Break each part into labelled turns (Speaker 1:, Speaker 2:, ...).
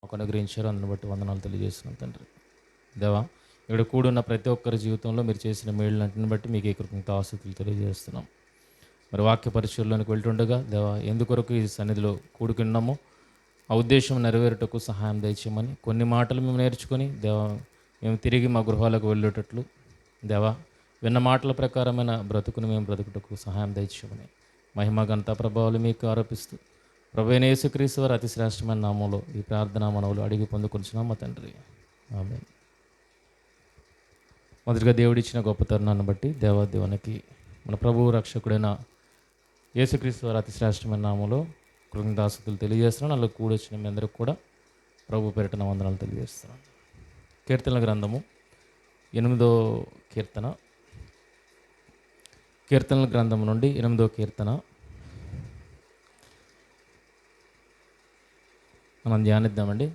Speaker 1: మాకు అనుగ్రహించారు. అందుని బట్టి వందనాలు తెలియజేస్తున్నాం తండ్రి. దేవా, ఇక్కడ కూడున్న ప్రతి ఒక్కరి జీవితంలో మీరు చేసిన మేళ్ళన్నింటిని బట్టి మీకు ఈ కృతజ్ఞతాస్తుతులు తెలియజేస్తున్నాం. మరి వాక్య పరిచయంలోనికి వెళ్తుండగా దేవా, ఎందుకొరకు ఈ సన్నిధిలో కూడుకున్నామో ఆ ఉద్దేశం నెరవేరుటకు సహాయం దయచేయమని, కొన్ని మాటలు మేము నేర్చుకొని దేవా మేము తిరిగి మా గృహాలకు వెళ్ళేటట్లు దేవా విన్న మాటల ప్రకారమైన బ్రతుకుని మేము బ్రతుకుటకు సహాయం దయచేయమని, మహిమ ఘనత ప్రభావాలు మీకు ఆరోపిస్తూ ప్రభువైన యేసుక్రీస్తు వారి అతి శ్రేష్టమైన నామంలో ఈ ప్రార్థనా మనవులు అడిగి పొందుకొనిచున్నాం మా తండ్రి, ఆమేన్. మొదటిగా దేవుడిచ్చిన గొప్ప తరుణాన్ని బట్టి దేవాదేవునికి మన ప్రభువు రక్షకుడైన యేసుక్రీస్తు వారి అతి శ్రేష్టమైన నామంలో కృతజ్ఞతాస్తుతులు తెలియజేస్తున్నాను. అలా కూడొచ్చిన మీ అందరికి కూడా ప్రభు పేరిట వందనాలు తెలియజేస్తున్నాను. కీర్తనల గ్రంథము 8వ కీర్తన, కీర్తనల గ్రంథం నుండి 8వ కీర్తన మనం ధ్యానిద్దామండి.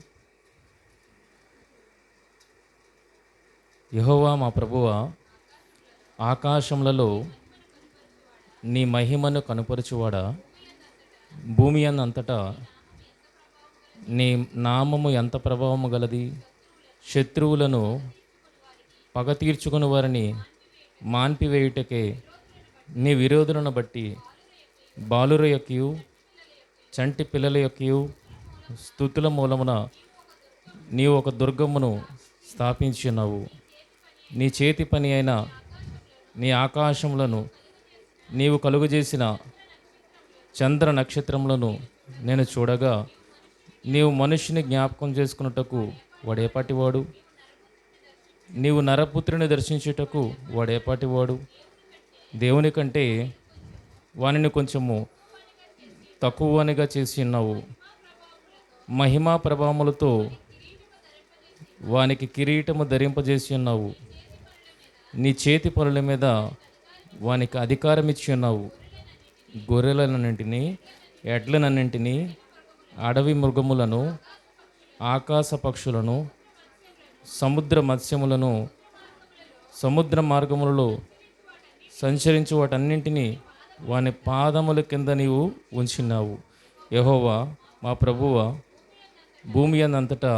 Speaker 1: యెహోవా మా ప్రభువా, ఆకాశములలో నీ మహిమను కనుపరచువాడా, భూమి అంతటా నీ నామము ఎంత ప్రభావము గలది. శత్రువులను పగ తీర్చుకుని వారిని మాన్పివేయుటకే నీ విరోధులను బట్టి బాలుర యొక్కయు చంటి పిల్లల యొక్కయు స్తుతుల మూలమున నీవు ఒక దుర్గమును స్థాపించున్నావు. నీ చేతి పని అయిన నీ ఆకాశములను నీవు కలుగజేసిన చంద్ర నక్షత్రములను నేను చూడగా, నీవు మనుష్యుని జ్ఞాపకం చేసుకున్నటకు వాడేపాటివాడు, నీవు నరపుత్రుని దర్శించుటకు వాడేపాటివాడు. దేవుని కంటే వానిని కొంచెము తక్కువనిగా చేసి ఉన్నావు. మహిమా ప్రభావములతో వానికి కిరీటము ధరింపజేసి ఉన్నావు. నీ చేతి పనుల మీద వానికి అధికారం ఇచ్చి ఉన్నావు. గొర్రెలన్నింటినీ, ఎడ్లనన్నింటినీ, అడవి మృగములను, ఆకాశ పక్షులను, సముద్ర మత్స్యములను, సముద్ర మార్గములలో సంచరించు వాటన్నింటినీ వాని పాదముల కింద నీవు ఉంచినావు. యెహోవా మా ప్రభువా, భూమి అంతటా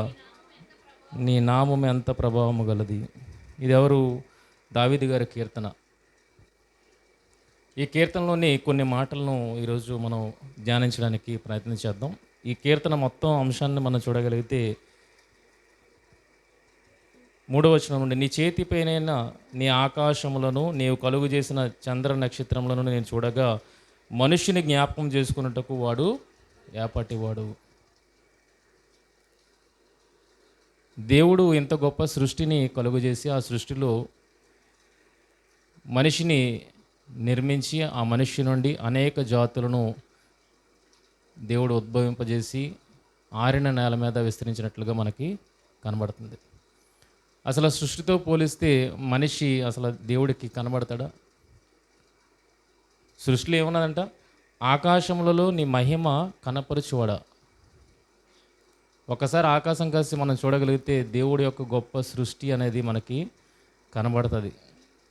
Speaker 1: నీ నామము ఎంత ప్రభావము గలది. ఇది ఎవరు? దావీదు గారి కీర్తన. ఈ కీర్తనలోని కొన్ని మాటలను ఈరోజు మనం ధ్యానించడానికి ప్రయత్నం చేద్దాం. ఈ కీర్తన మొత్తం అంశాన్ని మనం చూడగలిగితే 3వ వచనం నుండి, నీ చేతి పైన నీ ఆకాశములను నీవు కలుగు చేసిన చంద్ర నక్షత్రములను నేను చూడగా, మనుష్యుని జ్ఞాపకం చేసుకున్నటకు వాడు ఏపాటివాడు. దేవుడు ఇంత గొప్ప సృష్టిని కలుగు చేసి ఆ సృష్టిలో మనిషిని నిర్మించి ఆ మనిషి నుండి అనేక జాతులను దేవుడు ఉద్భవింపజేసి ఆరిన నేల మీద విస్తరించినట్లుగా మనకి కనబడుతుంది. అసలు సృష్టితో పోలిస్తే మనిషి అసలు దేవుడికి కనబడతాడా? సృష్టిలో ఏమున్నదంట? ఆకాశములలో నీ మహిమ కనపరచువాడా. ఒకసారి ఆకాశం కాసి మనం చూడగలిగితే దేవుడి యొక్క గొప్ప సృష్టి అనేది మనకి కనబడుతుంది.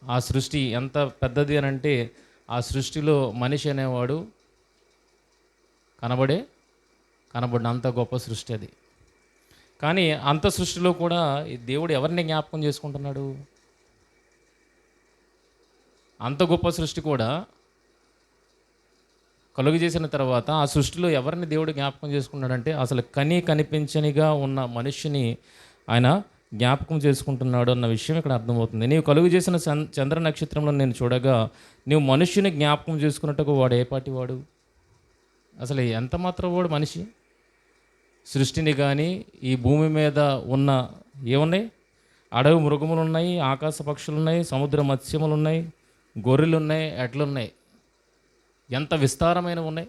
Speaker 1: ఆ సృష్టి ఎంత పెద్దది అని అంటే, ఆ సృష్టిలో మనిషి అనేవాడు కనబడిన అంత గొప్ప సృష్టి అది. కానీ అంత సృష్టిలో కూడా ఈ దేవుడు ఎవరిని జ్ఞాపకం చేసుకుంటున్నాడు? అంత గొప్ప సృష్టి కూడా కలుగు చేసిన తర్వాత ఆ సృష్టిలో ఎవరిని దేవుడు జ్ఞాపకం చేసుకున్నాడంటే, అసలు కనిపించనిగా ఉన్న మనిషిని ఆయన జ్ఞాపకం చేసుకుంటున్నాడు అన్న విషయం ఇక్కడ అర్థమవుతుంది. నీవు కలుగు చేసిన చంద్ర నక్షత్రంలో నేను చూడగా, నీవు మనుష్యుని జ్ఞాపకం చేసుకున్నట్టుకు వాడు ఏపాటి వాడు. అసలు ఎంత మాత్రం వాడు మనిషి? సృష్టిని కానీ ఈ భూమి మీద ఉన్న ఏమున్నాయి? అడవి మృగములు ఉన్నాయి, ఆకాశ పక్షులు ఉన్నాయి, సముద్ర మత్స్యములు ఉన్నాయి, గొర్రెలు ఉన్నాయి, ఎడ్లున్నాయి. ఎంత విస్తారమైన ఉన్నాయి.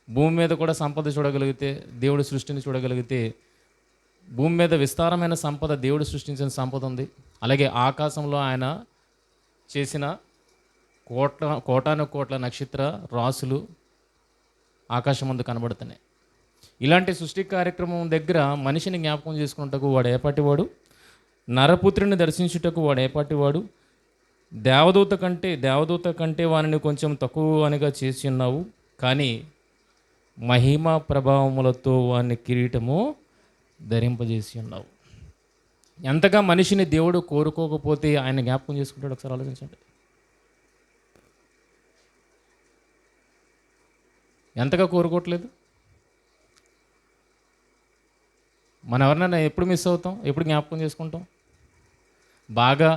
Speaker 1: భూమి మీద కూడా సంపద చూడగలిగితే, దేవుడి సృష్టిని చూడగలిగితే, భూమి మీద విస్తారమైన సంపద, దేవుడు సృష్టించిన సంపద ఉంది. అలాగే ఆకాశంలో ఆయన చేసిన కోటాను కోట్ల నక్షత్ర రాసులు ఆకాశం ముందు కనబడుతున్నాయి. ఇలాంటి సృష్టి కార్యక్రమం దగ్గర మనిషిని జ్ఞాపకం చేసుకున్నటకు వాడు ఏపాటివాడు, నరపుత్రుని దర్శించుటకు వాడు ఏపాటివాడు. దేవదూత కంటే వానిని కొంచెం తక్కువ అనిగా చేసి ఉన్నావు. కానీ మహిమ ప్రభావములతో వాని కిరీటము ధరింపజేసి ఉన్నావు. ఎంతగా మనిషిని దేవుడు కోరుకోకపోతే ఆయన జ్ఞాపకం చేసుకుంటాడు, ఒకసారి ఆలోచించండి. ఎంతగా కోరుకోవట్లేదు. మనం ఎవరినైనా ఎప్పుడు మిస్ అవుతాం, ఎప్పుడు జ్ఞాపకం చేసుకుంటాం? బాగా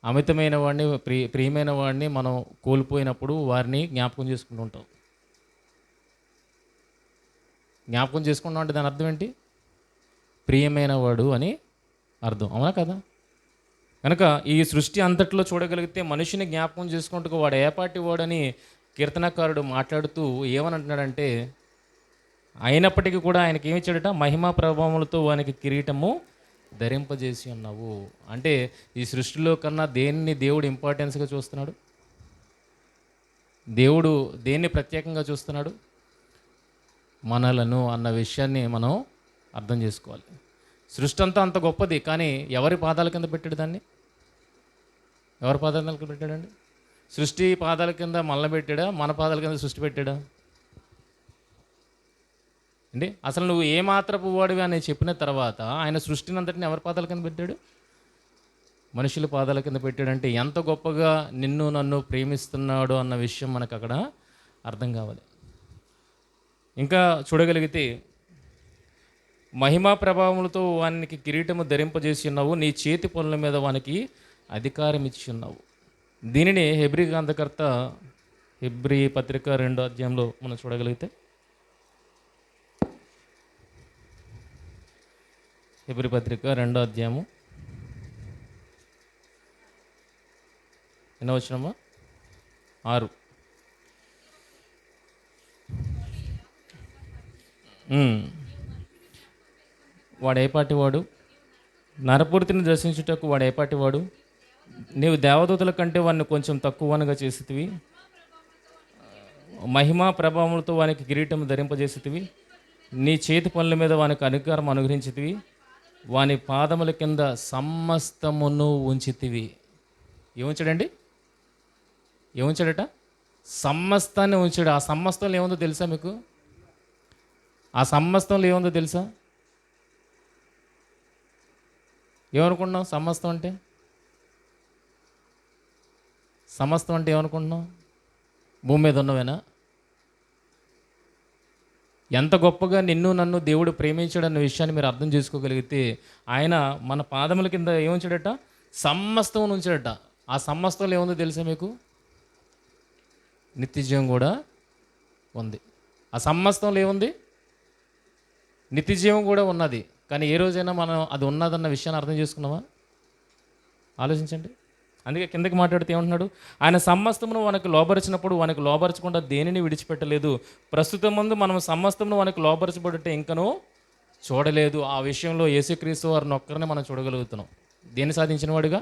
Speaker 1: అమితమైన వాడిని, ప్రియమైన వాడిని మనం కోల్పోయినప్పుడు వారిని జ్ఞాపకం చేసుకుంటూ ఉంటాం. జ్ఞాపకం చేసుకుంటాం అంటే దాని అర్థం ఏంటి? ప్రియమైన వాడు అని అర్థం, అవునా కదా? కనుక ఈ సృష్టి అంతట్లో చూడగలిగితే మనిషిని జ్ఞాపకం చేసుకుంటూ వాడు ఏపాటి వాడని కీర్తనకారుడు మాట్లాడుతూ ఏమని అంటున్నాడంటే, అయినప్పటికీ కూడా ఆయనకి ఏమి ఇచ్చాడట? మహిమా ప్రభావములతో వానికి కిరీటము ధరింపజేసి ఉన్నావు. అంటే ఈ సృష్టిలో కన్నా దేన్ని దేవుడు ఇంపార్టెన్స్గా చూస్తున్నాడు? దేవుడు దేన్ని ప్రత్యేకంగా చూస్తున్నాడు? మనలను అన్న విషయాన్ని మనం అర్థం చేసుకోవాలి. సృష్టి అంతా అంత గొప్పది, కానీ ఎవరి పాదాల కింద పెట్టాడు దాన్ని? ఎవరి పాదాల కింద పెట్టాడండి? సృష్టి పాదాల కింద మనల్ని పెట్టాడా, మన పాదాల కింద సృష్టి పెట్టాడా అండి? అసలు నువ్వు ఏ మాత్రపు వాడివి అని చెప్పిన తర్వాత ఆయన సృష్టిని అంతటిని ఎవరి పాదాల కింద పెట్టాడు? మనుషుల పాదాల కింద పెట్టాడంటే ఎంత గొప్పగా నిన్ను నన్ను ప్రేమిస్తున్నాడు అన్న విషయం మనకు అక్కడ అర్థం కావాలి. ఇంకా చూడగలిగితే, మహిమా ప్రభావములతో వానికి కిరీటము ధరింపజేసి ఉన్నావు, నీ చేతి పనుల మీద వానికి అధికారం ఇచ్చి ఉన్నావు. దీనిని హెబ్రీ గ్రంథకర్త హెబ్రీ పత్రిక 2వ అధ్యాయంలో మనం చూడగలిగితే, హెబ్రీ పత్రిక 2వ అధ్యాయము ఎన్నో వచనమా? 6. వాడు ఏపాటి వాడు? నరపూర్తిని దర్శించుటకు వాడు ఏపాటి వాడు? నీవు దేవదూతల కంటే వాడిని కొంచెం తక్కువనగా చేసితివి, మహిమా ప్రభావములతో వానికి కిరీటం ధరింపజేసితివి, నీ చేతి పనుల మీద వానికి అధికారం అనుగ్రహించితివి, వాని పాదముల కింద సమస్తమును ఉంచితివి. ఏముంచాడండి? ఏముంచాడట? సమస్తాన్ని ఉంచాడు. ఆ సమస్తంలో ఏముందో తెలుసా మీకు? ఆ సమస్తంలో ఏముందో తెలుసా? ఏమనుకుంటున్నాం సమస్తం అంటే? సమస్తం అంటే ఏమనుకుంటున్నాం? భూమి మీద ఉన్నవేనా? ఎంత గొప్పగా నిన్ను నన్ను దేవుడు ప్రేమించాడన్న విషయాన్ని మీరు అర్థం చేసుకోగలిగితే, ఆయన మన పాదముల కింద ఏముంచాడట? సమస్తం ఉంచాడట. ఆ సమస్తంలో ఏముందో తెలుసా మీకు? నిత్యజీవం కూడా ఉంది. ఆ సమస్తంలో ఏముంది? నిత్యజీవం కూడా ఉన్నది. కానీ ఏ రోజైనా మనం అది ఉన్నదన్న విషయాన్ని అర్థం చేసుకున్నామా? ఆలోచించండి. అందుకే కిందకి మాట్లాడితే ఏమంటున్నాడు? ఆయన సమస్తమును మనకు లోబరిచినప్పుడు మనకు లోబరచకుండా దేనిని విడిచిపెట్టలేదు. ప్రస్తుతం ముందు మనం సమస్తమును మనకు లోబరచబడితే ఇంకనూ చూడలేదు. ఆ విషయంలో యేసుక్రీస్తు వారిని ఒక్కరిని మనం చూడగలుగుతున్నాం. దేన్ని సాధించిన వాడుగా?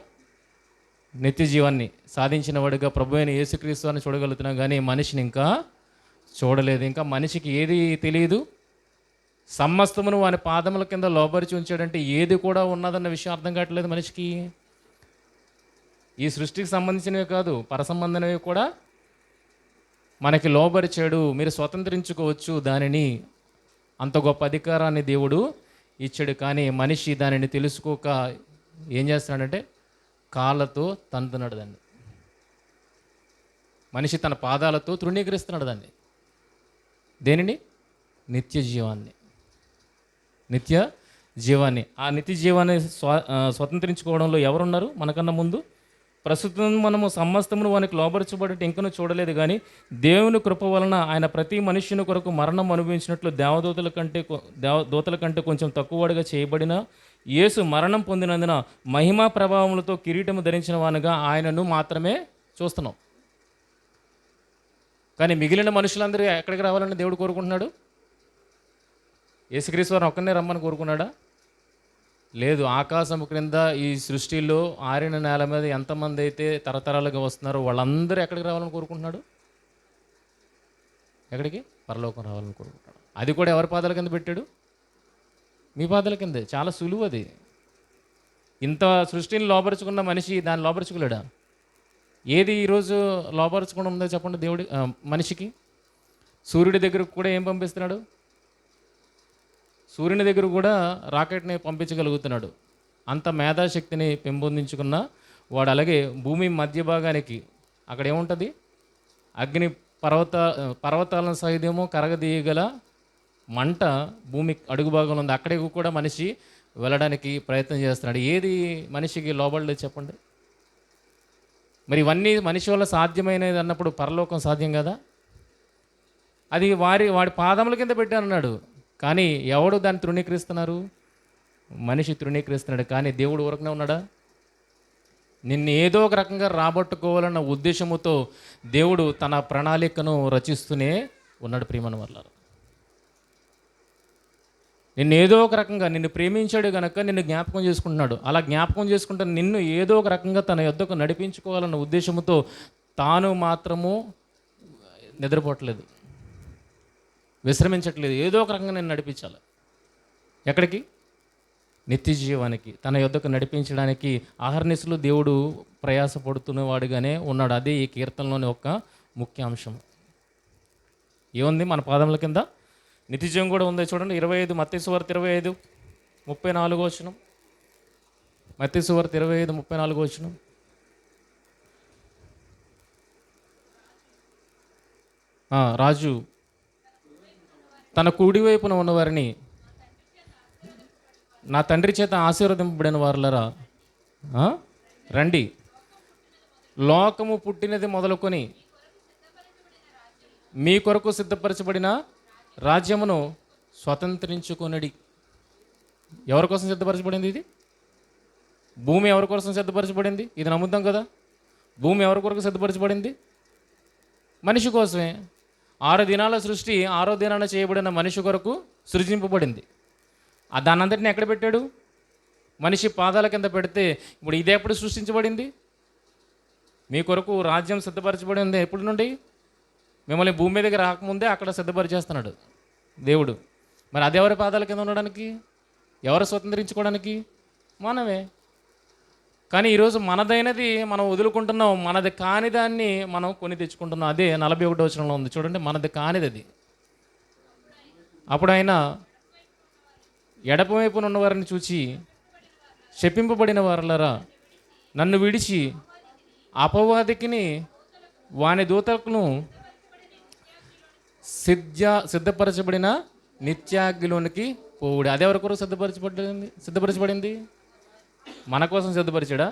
Speaker 1: నిత్య జీవాన్ని సాధించిన వాడుగా ప్రభు అయిన యేసుక్రీస్తు వారిని చూడగలుగుతున్నాం, కానీ మనిషిని ఇంకా చూడలేదు. ఇంకా మనిషికి ఏది తెలియదు? సమస్తమును వాని పాదముల కింద లోబరిచి ఉంచాడంటే ఏది కూడా ఉన్నదన్న విషయం అర్థం కావట్లేదు మనిషికి. ఈ సృష్టికి సంబంధించినవి కాదు, పరసంబంధమైనవి కూడా మనకి లోబరిచాడు. మీరు స్వతంత్రించుకోవచ్చు దానిని. అంత గొప్ప అధికారాన్ని దేవుడు ఇచ్చాడు. కానీ మనిషి దానిని తెలుసుకోక ఏం చేస్తున్నాడంటే కాళ్ళతో తంతున్నాడు దాన్ని. మనిషి తన పాదాలతో తృణీకరిస్తున్నాడు దాన్ని. దేనిని? నిత్య జీవాన్ని. నిత్య జీవాన్ని. ఆ నిత్య జీవాన్ని స్వతంత్రించుకోవడంలో ఎవరున్నారు మనకన్నా ముందు? ప్రస్తుతం మనము సమస్తమును వానికి లోబరచబడి ఇంకనూ చూడలేదు, కానీ దేవుని కృప వలన ఆయన ప్రతి మనుష్యుని కొరకు మరణం అనుభవించినట్లు దూతల కంటే కొంచెం తక్కువగా చేయబడిన యేసు మరణం పొందినందున మహిమా ప్రభావములతో కిరీటము ధరించిన వానుగా ఆయనను మాత్రమే చూస్తున్నాం. కానీ మిగిలిన మనుషులందరూ ఎక్కడికి రావాలని దేవుడు కోరుకుంటున్నాడు? యేసుక్రీస్తు వారిని ఒక్కనే రమ్మని కోరుకున్నాడా? లేదు. ఆకాశం క్రింద ఈ సృష్టిలో ఆరిన నేల మీద ఎంతమంది అయితే తరతరాలుగా వస్తున్నారో వాళ్ళందరూ ఎక్కడికి రావాలని కోరుకుంటున్నాడు? ఎక్కడికి? పరలోకం రావాలని కోరుకుంటున్నాడు. అది కూడా ఎవరి పాదాల కింద పెట్టాడు? మీ పాదాల కిందే. చాలా సులువు అది. ఇంత సృష్టిని లోపరుచుకున్న మనిషి దాన్ని లోపరుచుకోలేడా? ఏది ఈరోజు లోపరుచుకుండా ఉందో చెప్పండి దేవుడి మనిషికి? సూర్యుడి దగ్గరకు కూడా ఏం పంపిస్తున్నాడు? సూర్యుని దగ్గర కూడా రాకెట్ని పంపించగలుగుతున్నాడు. అంత మేధాశక్తిని పెంపొందించుకున్న వాడు. అలాగే భూమి మధ్య భాగానికి అక్కడ ఏముంటుంది? అగ్ని పర్వతాలను సైతము కరగదీయగల మంట భూమి అడుగు భాగంలో ఉంది. అక్కడికి కూడా మనిషి వెళ్ళడానికి ప్రయత్నం చేస్తున్నాడు. ఏది మనిషికి లోబడలేదు చెప్పండి? మరి ఇవన్నీ మనిషి వల్ల సాధ్యమైనది అన్నప్పుడు పరలోకం సాధ్యం కదా? అది వాడి పాదముల కింద పెట్టానన్నాడు. కానీ ఎవడు దాన్ని తృణీకరిస్తున్నారు? మనిషి తృణీకరిస్తున్నాడు. కానీ దేవుడు ఊరకనే ఉన్నాడా? నిన్ను ఏదో ఒక రకంగా రాబట్టుకోవాలన్న ఉద్దేశముతో దేవుడు తన ప్రణాళికను రచిస్తూనే ఉన్నాడు. ప్రియమైన వాళ్ళారా, నిన్ను ఏదో ఒక రకంగా నిన్ను ప్రేమించాడు కనుక నిన్ను జ్ఞాపకం చేసుకుంటున్నాడు. అలా జ్ఞాపకం చేసుకుంటే నిన్ను ఏదో ఒక రకంగా తన యొద్దకు నడిపించుకోవాలన్న ఉద్దేశంతో తాను మాత్రము నిద్రపోవట్లేదు, విశ్రమించట్లేదు. ఏదో ఒక రకంగా నేను నడిపించాలి. ఎక్కడికి? నిత్య జీవానికి, తన యొద్దకు నడిపించడానికి అహర్నిశలు దేవుడు ప్రయాసపడుతున్నవాడుగానే ఉన్నాడు. అదే ఈ కీర్తనలోని ఒక ముఖ్య అంశం. ఏముంది మన పాదముల కింద? నిత్యజీవం కూడా ఉంది. చూడండి 25 మత్తయి సువార్త 25:34 వచనం. మత్తయి సువార్త 25:34 వచనం. రాజు తన కుడి వైపున ఉన్నవారిని, నా తండ్రి చేత ఆశీర్వదింపబడిన వారులరా రండి, లోకము పుట్టినది మొదలుకొని మీ కొరకు సిద్ధపరచబడిన రాజ్యమును స్వతంత్రించుకొనడి. ఎవరి కోసం సిద్ధపరచబడింది ఇది? భూమి ఎవరి కోసం సిద్ధపరచబడింది? ఇది నమ్ముతాం కదా. భూమి ఎవరి కొరకు సిద్ధపరచబడింది? మనిషి కోసమే. 6 దినాల సృష్టి 6వ దినాన చేయబడిన మనిషి కొరకు సృజింపబడింది. దాన్ని అంతటిని ఎక్కడ పెట్టాడు? మనిషి పాదాల కింద పెడితే ఇప్పుడు ఇది ఎప్పుడు సృష్టించబడింది? మీ కొరకు రాజ్యం సిద్ధపరచబడింది ఎప్పటి నుండి? మిమ్మల్ని భూమి మీదకి రాకముందే అక్కడ సిద్ధపరిచేస్తున్నాడు దేవుడు. మరి అది ఎవరి పాదాల కింద ఉండడానికి? ఎవరు స్వతంత్రించుకోవడానికి? మనమే. కానీ ఈరోజు మనదైనది మనం వదులుకుంటున్నాం, మనది కాని దాన్ని మనం కొని తెచ్చుకుంటున్నాం. అదే 41వ వచనంలో ఉంది చూడండి, మనది కానిది అది. అప్పుడు ఆయన ఎడపవైపున ఉన్నవారిని చూచి, శపింపబడిన వారలరా, నన్ను విడిచి అపవాదికిని వాని దూతకును సిద్ధపరచబడిన నిత్యాగ్నిలోనికి పోవుడు. అదెవరి కొరకు సిద్ధపరచబడింది? మన కోసం సిద్ధపరిచాడా?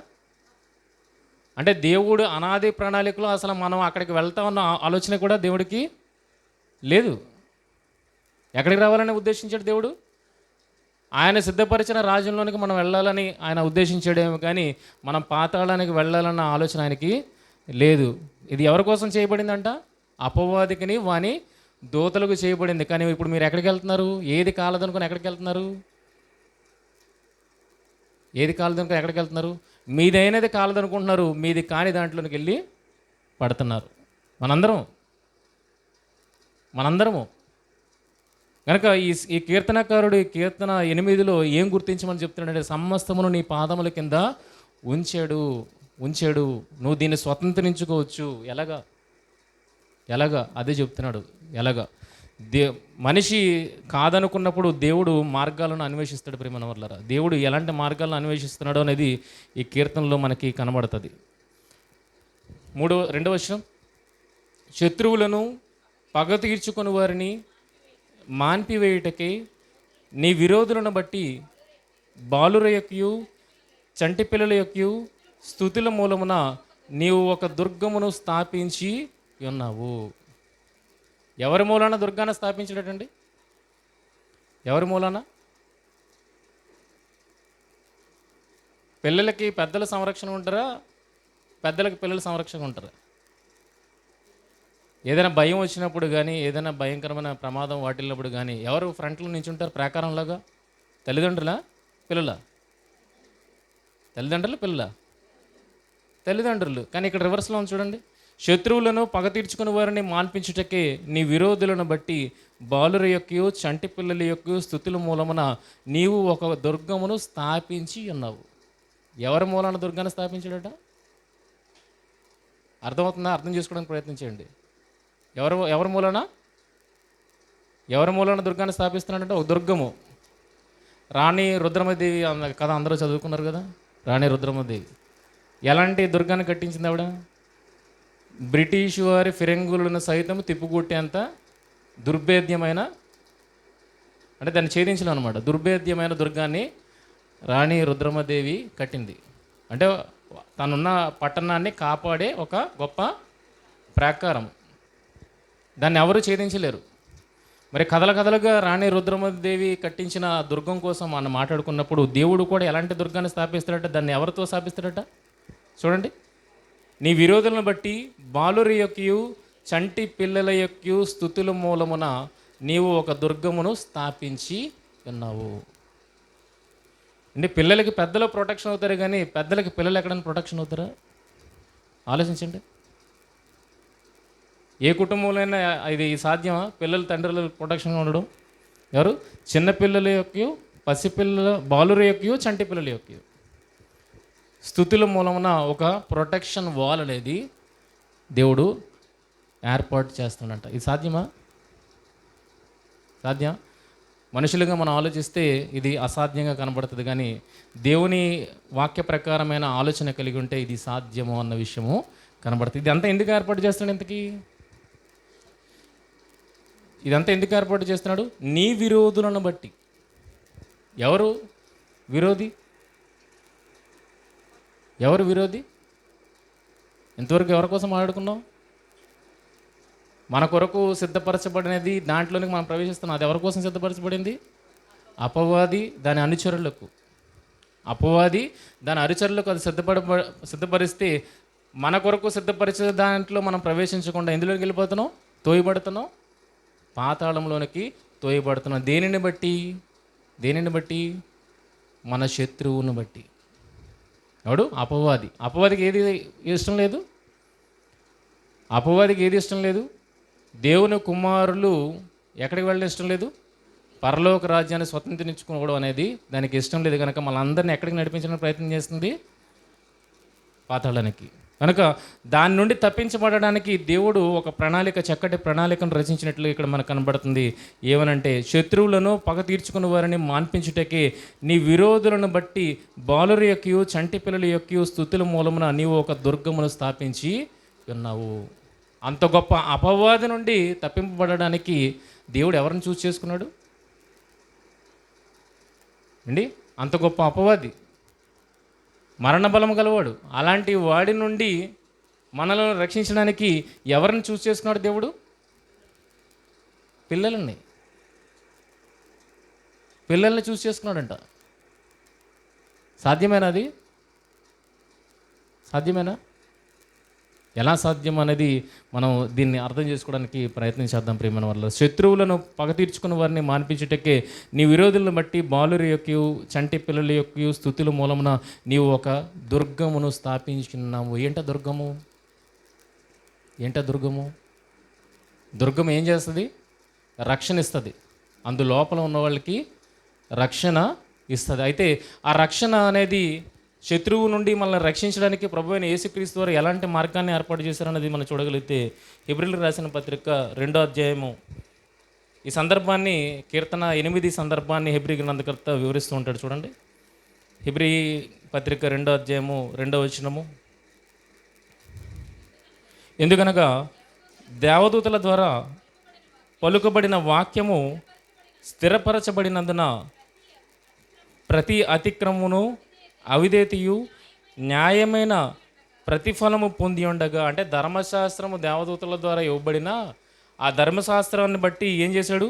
Speaker 1: అంటే దేవుడు అనాది ప్రణాళికలో అసలు మనం అక్కడికి వెళ్తామన్న ఆలోచన కూడా దేవుడికి లేదు. ఎక్కడికి రావాలని ఉద్దేశించాడు దేవుడు? ఆయన సిద్ధపరిచిన రాజ్యంలోనికి మనం వెళ్ళాలని ఆయన ఉద్దేశించాడేమో, కానీ మనం పాతాళానికి వెళ్ళాలన్న ఆలోచన ఆయనకి లేదు. ఇది ఎవరి కోసం చేయబడిందంట? అపవాదికిని వాని దూతలకు చేయబడింది. కానీ ఇప్పుడు మీరు ఎక్కడికి వెళ్తున్నారు? ఏది కాలదనుకొని ఎక్కడికి వెళ్తున్నారు? ఏది కాలదనుకొని ఎక్కడికి వెళ్తున్నారు? మీదైనది కాలదనుకుంటున్నారు, మీది కాని దాంట్లోకి వెళ్ళి పడుతున్నారు. మనందరము కనుక ఈ కీర్తనకారుడు ఈ కీర్తన 8లో ఏం గుర్తించమని చెప్తున్నాడంటే, సమస్తమును నీ పాదముల కింద ఉంచాడు, నువ్వు దీన్ని స్వతంత్రించుకోవచ్చు. ఎలాగా అదే చెప్తున్నాడు. ఎలాగా? మనిషి కాదనుకున్నప్పుడు దేవుడు మార్గాలను అన్వేషిస్తాడు. ప్రియమైన వర్లారా, దేవుడు ఎలాంటి మార్గాలను అన్వేషిస్తున్నాడో అనేది ఈ కీర్తనలో మనకి కనబడుతుంది. 2వ వచనం, శత్రువులను పగ తీర్చుకొని వారిని మాన్పివేయుటకే నీ విరోధులను బట్టి బాలుర యొక్కయు చంటి పిల్లల యొక్కయు స్తుతుల మూలమున నీవు ఒక దుర్గమును స్థాపించి ఉన్నావు. ఎవరి మూలాన దుర్గాన్ని స్థాపించాడటండి? ఎవరి మూలాన? పిల్లలకి పెద్దల సంరక్షణ ఉంటారా? పెద్దలకి పిల్లల సంరక్షణ ఉంటారా? ఏదైనా భయం వచ్చినప్పుడు కానీ, ఏదైనా భయంకరమైన ప్రమాదం వాటిల్లినప్పుడు కానీ ఎవరు ఫ్రంట్లో నించుంటారు ప్రాకారంలాగా? తల్లిదండ్రులా? పిల్లలా? తల్లిదండ్రులు. కానీ ఇక్కడ రివర్స్లో ఉంది చూడండి, శత్రువులను పగ తీర్చుకుని వారిని మాన్పించుటకే నీ విరోధులను బట్టి బాలుర యొక్కయు చంటి పిల్లల యొక్క స్తుతుల మూలమున నీవు ఒక దుర్గమును స్థాపించి ఉన్నావు. ఎవరి మూలాన దుర్గాన్ని స్థాపించాడట? అర్థమవుతుందా? అర్థం చేసుకోవడానికి ప్రయత్నించండి. ఎవరి మూలాన దుర్గాన్ని స్థాపిస్తున్నాడంటే ఒక దుర్గము. రాణి రుద్రమదేవి అన్న కథ అందరూ చదువుకున్నారు కదా. రాణి రుద్రమదేవి ఎలాంటి దుర్గాన్ని కట్టించింది ఆవిడ? బ్రిటిష్ వారి ఫిరంగులను సైతం తిప్పుకొట్టేంత దుర్భేద్యమైన, అంటే దాన్ని ఛేదించడం అనమాట, దుర్భేద్యమైన దుర్గాన్ని రాణి రుద్రమదేవి కట్టింది. అంటే తనున్న పట్టణాన్ని కాపాడే ఒక గొప్ప ప్రాకారం. దాన్ని ఎవరు ఛేదించలేరు. మరి కథలుగా రాణి రుద్రమదేవి కట్టించిన దుర్గం కోసం మనం మాట్లాడుకున్నప్పుడు దేవుడు కూడా ఎలాంటి దుర్గాన్ని స్థాపిస్తాడట? దాన్ని ఎవరితో స్థాపిస్తాడట చూడండి. నీ విరోధులను బట్టి బాలురి యొక్కయు చంటి పిల్లల యొక్కయు స్తుతుల మూలమున నీవు ఒక దుర్గమును స్థాపించి ఉన్నావు. అంటే పిల్లలకి పెద్దలు ప్రొటెక్షన్ అవుతారు, కానీ పెద్దలకి పిల్లలు ఎక్కడైనా ప్రొటెక్షన్ అవుతారా? ఆలోచించండి. ఏ కుటుంబంలోనైనా ఇది సాధ్యమా? పిల్లలు తండ్రులు ప్రొటెక్షన్గా ఉండడం? ఎవరు? చిన్నపిల్లల యొక్క, పసిపిల్లల, బాలుర యొక్క, చంటి పిల్లల యొక్క స్తుతుల మూలమున ఒక ప్రొటెక్షన్ వాల్ అనేది దేవుడు ఏర్పాటు చేస్తాడంట. ఇది సాధ్యమా? సాధ్యం? మనుషులుగా మనం ఆలోచిస్తే ఇది అసాధ్యంగా కనబడుతుంది, కానీ దేవుని వాక్య ప్రకారమైన ఆలోచన కలిగి ఉంటే ఇది సాధ్యము అన్న విషయము కనబడుతుంది. ఇదంతా ఎందుకు ఏర్పాటు చేస్తున్నాడు? ఇదంతా ఎందుకు ఏర్పాటు చేస్తున్నాడు? నీ విరోధులను బట్టి. ఎవరు విరోధి? ఎవరు విరోధి? ఇంతవరకు ఎవరి కోసం మాట్లాడుకున్నాం? మన కొరకు సిద్ధపరచబడినది దాంట్లోనికి మనం ప్రవేశిస్తున్నాం. అది ఎవరి కోసం సిద్ధపరచబడింది? అపవాది దాని అనుచరులకు. అపవాది దాని అనుచరులకు అది సిద్ధపరిస్తే మన కొరకు సిద్ధపరిచే దాంట్లో మనం ప్రవేశించకుండా ఎందులోకి వెళ్ళిపోతున్నాం? తోయబడుతున్నాం, పాతాళంలోనికి తోయబడుతున్నాం. దేనిని బట్టి? మన శత్రువును బట్టి. ఎవడు? అపవాది. అపవాదికి ఏది ఇష్టం లేదు? దేవుని కుమారులు ఎక్కడికి వెళ్ళడం ఇష్టం లేదు? పరలోక రాజ్యాన్ని స్వతంత్రించుకోవడం అనేది దానికి ఇష్టం లేదు. కనుక మనందరినీ ఎక్కడికి నడిపించడానికి ప్రయత్నం చేస్తుంది? పాతాళానికి. కనుక దాని నుండి తప్పించబడడానికి దేవుడు ఒక చక్కటి ప్రణాళికను రచించినట్లు ఇక్కడ మనకు కనబడుతుంది. ఏమనంటే, శత్రువులను పగ తీర్చుకున్న వారిని మాన్పించుటకే నీ విరోధులను బట్టి బాలుర యొక్కయు చంటి పిల్లల యొక్కయు స్తుతుల మూలమున నీవు ఒక దుర్గమును స్థాపించి ఉన్నావు. అంత గొప్ప అపవాది నుండి తప్పింపబడడానికి దేవుడు ఎవరిని చూస్ చేసుకున్నాడు అండి? అంత గొప్ప అపవాది, మరణ బలం గలవాడు. అలాంటి వాడి నుండి మనలను రక్షించడానికి ఎవరిని చూస్ చేసుకున్నాడు దేవుడు? పిల్లల్ని చూస్ చేసుకున్నాడంట. సాధ్యమేనా? అది సాధ్యమేనా? ఎలా సాధ్యం అనేది మనం దీన్ని అర్థం చేసుకోవడానికి ప్రయత్నం చేద్దాం. ప్రియమైన వల్ల శత్రువులను పగ తీర్చుకున్న వారిని మాన్పించుటకే నీ విరోధులను బట్టి బాలురి యొక్క చంటి పిల్లల యొక్క స్తుతుల మూలమున నీవు ఒక దుర్గమును స్థాపించుకున్నావు. ఏంట దుర్గము? దుర్గం ఏం చేస్తుంది? రక్షణ ఇస్తుంది. అందులోపల ఉన్న వాళ్ళకి రక్షణ ఇస్తుంది. అయితే ఆ రక్షణ అనేది శత్రువు నుండి మనల్ని రక్షించడానికి ప్రభువైన యేసుక్రీస్తు వారు ఎలాంటి మార్గాన్ని ఏర్పాటు చేశారన్నది మనం చూడగలిగితే, హెబ్రీయులకు రాసిన పత్రిక 2వ అధ్యాయము ఈ సందర్భాన్ని, కీర్తన 8 సందర్భాన్ని హెబ్రీ గ్రంథకర్త వివరిస్తూ ఉంటాడు. చూడండి, హెబ్రీ పత్రిక 2వ అధ్యాయము 2వ వచనము. ఎందుకనగా దేవదూతల ద్వారా పలుకబడిన వాక్యము స్థిరపరచబడినందున ప్రతి అతిక్రమమును అవిధేయతయు న్యాయమైన ప్రతిఫలము పొంది ఉండగా, అంటే ధర్మశాస్త్రము దేవదూతల ద్వారా ఇవ్వబడిన ఆ ధర్మశాస్త్రాన్ని బట్టి ఏం చేశాడు?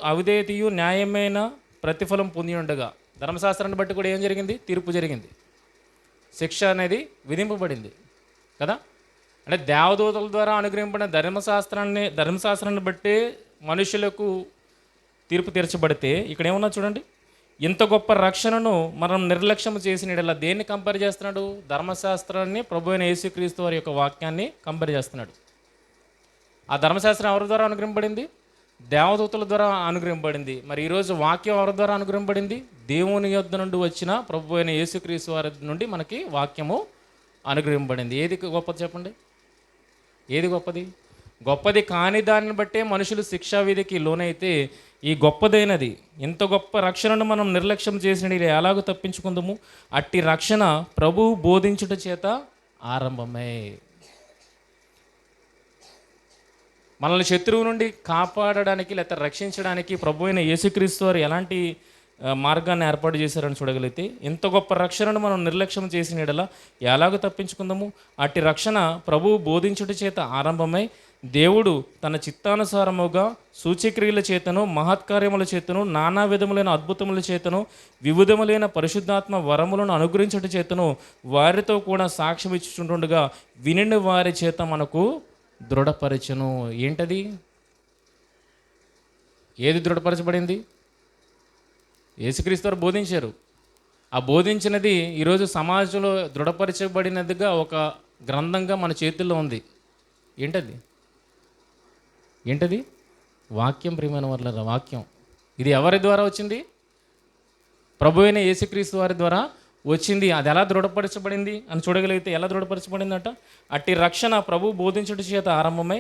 Speaker 1: అవిధేయతయు న్యాయమైన ప్రతిఫలం పొంది ఉండగా, ధర్మశాస్త్రాన్ని బట్టి కూడా ఏం జరిగింది? తీర్పు జరిగింది, శిక్ష అనేది విధింపబడింది కదా. అంటే దేవదూతల ద్వారా అనుగ్రహింపబడిన ధర్మశాస్త్రాన్ని బట్టే మనుషులకు తీర్పు తీర్చబడితే, ఇక్కడ ఏమన్నా చూడండి, ఇంత గొప్ప రక్షణను మనం నిర్లక్ష్యం చేసిన ఇలా దేన్ని కంపేర్ చేస్తున్నాడు? ధర్మశాస్త్రాన్ని, ప్రభువైన యేసుక్రీస్తు వారి యొక్క వాక్యాన్ని కంపేర్ చేస్తున్నాడు. ఆ ధర్మశాస్త్రం ఎవరి ద్వారా అనుగ్రహింపబడింది? దేవదూతల ద్వారా అనుగ్రహింపబడింది. మరి ఈరోజు వాక్యం ఎవరి ద్వారా అనుగ్రహింపబడింది? దేవుని యొద్ద నుండి వచ్చిన ప్రభువైన యేసుక్రీస్తు వారి నుండి మనకి వాక్యము అనుగ్రహింపబడింది. ఏది గొప్పది చెప్పండి? ఏది గొప్పది? గొప్పది కాని దానిని బట్టే మనుషులు శిక్షావిధికి లోనైతే ఈ గొప్పదైనది ఇంత గొప్ప రక్షణను మనం నిర్లక్ష్యం చేసిన ఎలాగో తప్పించుకుందాము. అట్టి రక్షణ ప్రభువు బోధించుట చేత ఆరంభమే. మనల్ని శత్రువు నుండి కాపాడడానికి లేకపోతే రక్షించడానికి ప్రభు అయిన యేసుక్రీస్తు వారు ఎలాంటి మార్గాన్ని ఏర్పాటు చేశారని చూడగలిగితే, ఇంత గొప్ప రక్షణను మనం నిర్లక్ష్యం చేసిన యెడల ఎలాగో తప్పించుకుందాము. అట్టి రక్షణ ప్రభువు బోధించుట చేత ఆరంభమై దేవుడు తన చిత్తానుసారముగా సూచక్రియల చేతను మహత్కార్యముల చేతను నానా విధములైన అద్భుతముల చేతను వివిధములైన పరిశుద్ధాత్మ వరములను అనుగ్రహించుట చేతను వారితో కూడా సాక్ష్యం ఇచ్చుచుంటుండగా వినిన వారి చేత మనకు దృఢపరచును. ఏంటది? ఏది దృఢపరచబడింది? యేసుక్రీస్తు వారు బోధించారు. ఆ బోధించినది ఈరోజు సమాజంలో దృఢపరచబడినదిగా ఒక గ్రంథంగా మన చేతుల్లో ఉంది. ఏంటది? ఏంటది? వాక్యం. ప్రియమైన వారలారా, వాక్యం. ఇది ఎవరి ద్వారా వచ్చింది? ప్రభు అయిన యేసుక్రీస్తు వారి ద్వారా వచ్చింది. అది ఎలా దృఢపరచబడింది అని చూడగలిగితే ఎలా దృఢపరచబడిందట? అట్టి రక్షణ ప్రభు బోధించుట చేత ఆరంభమై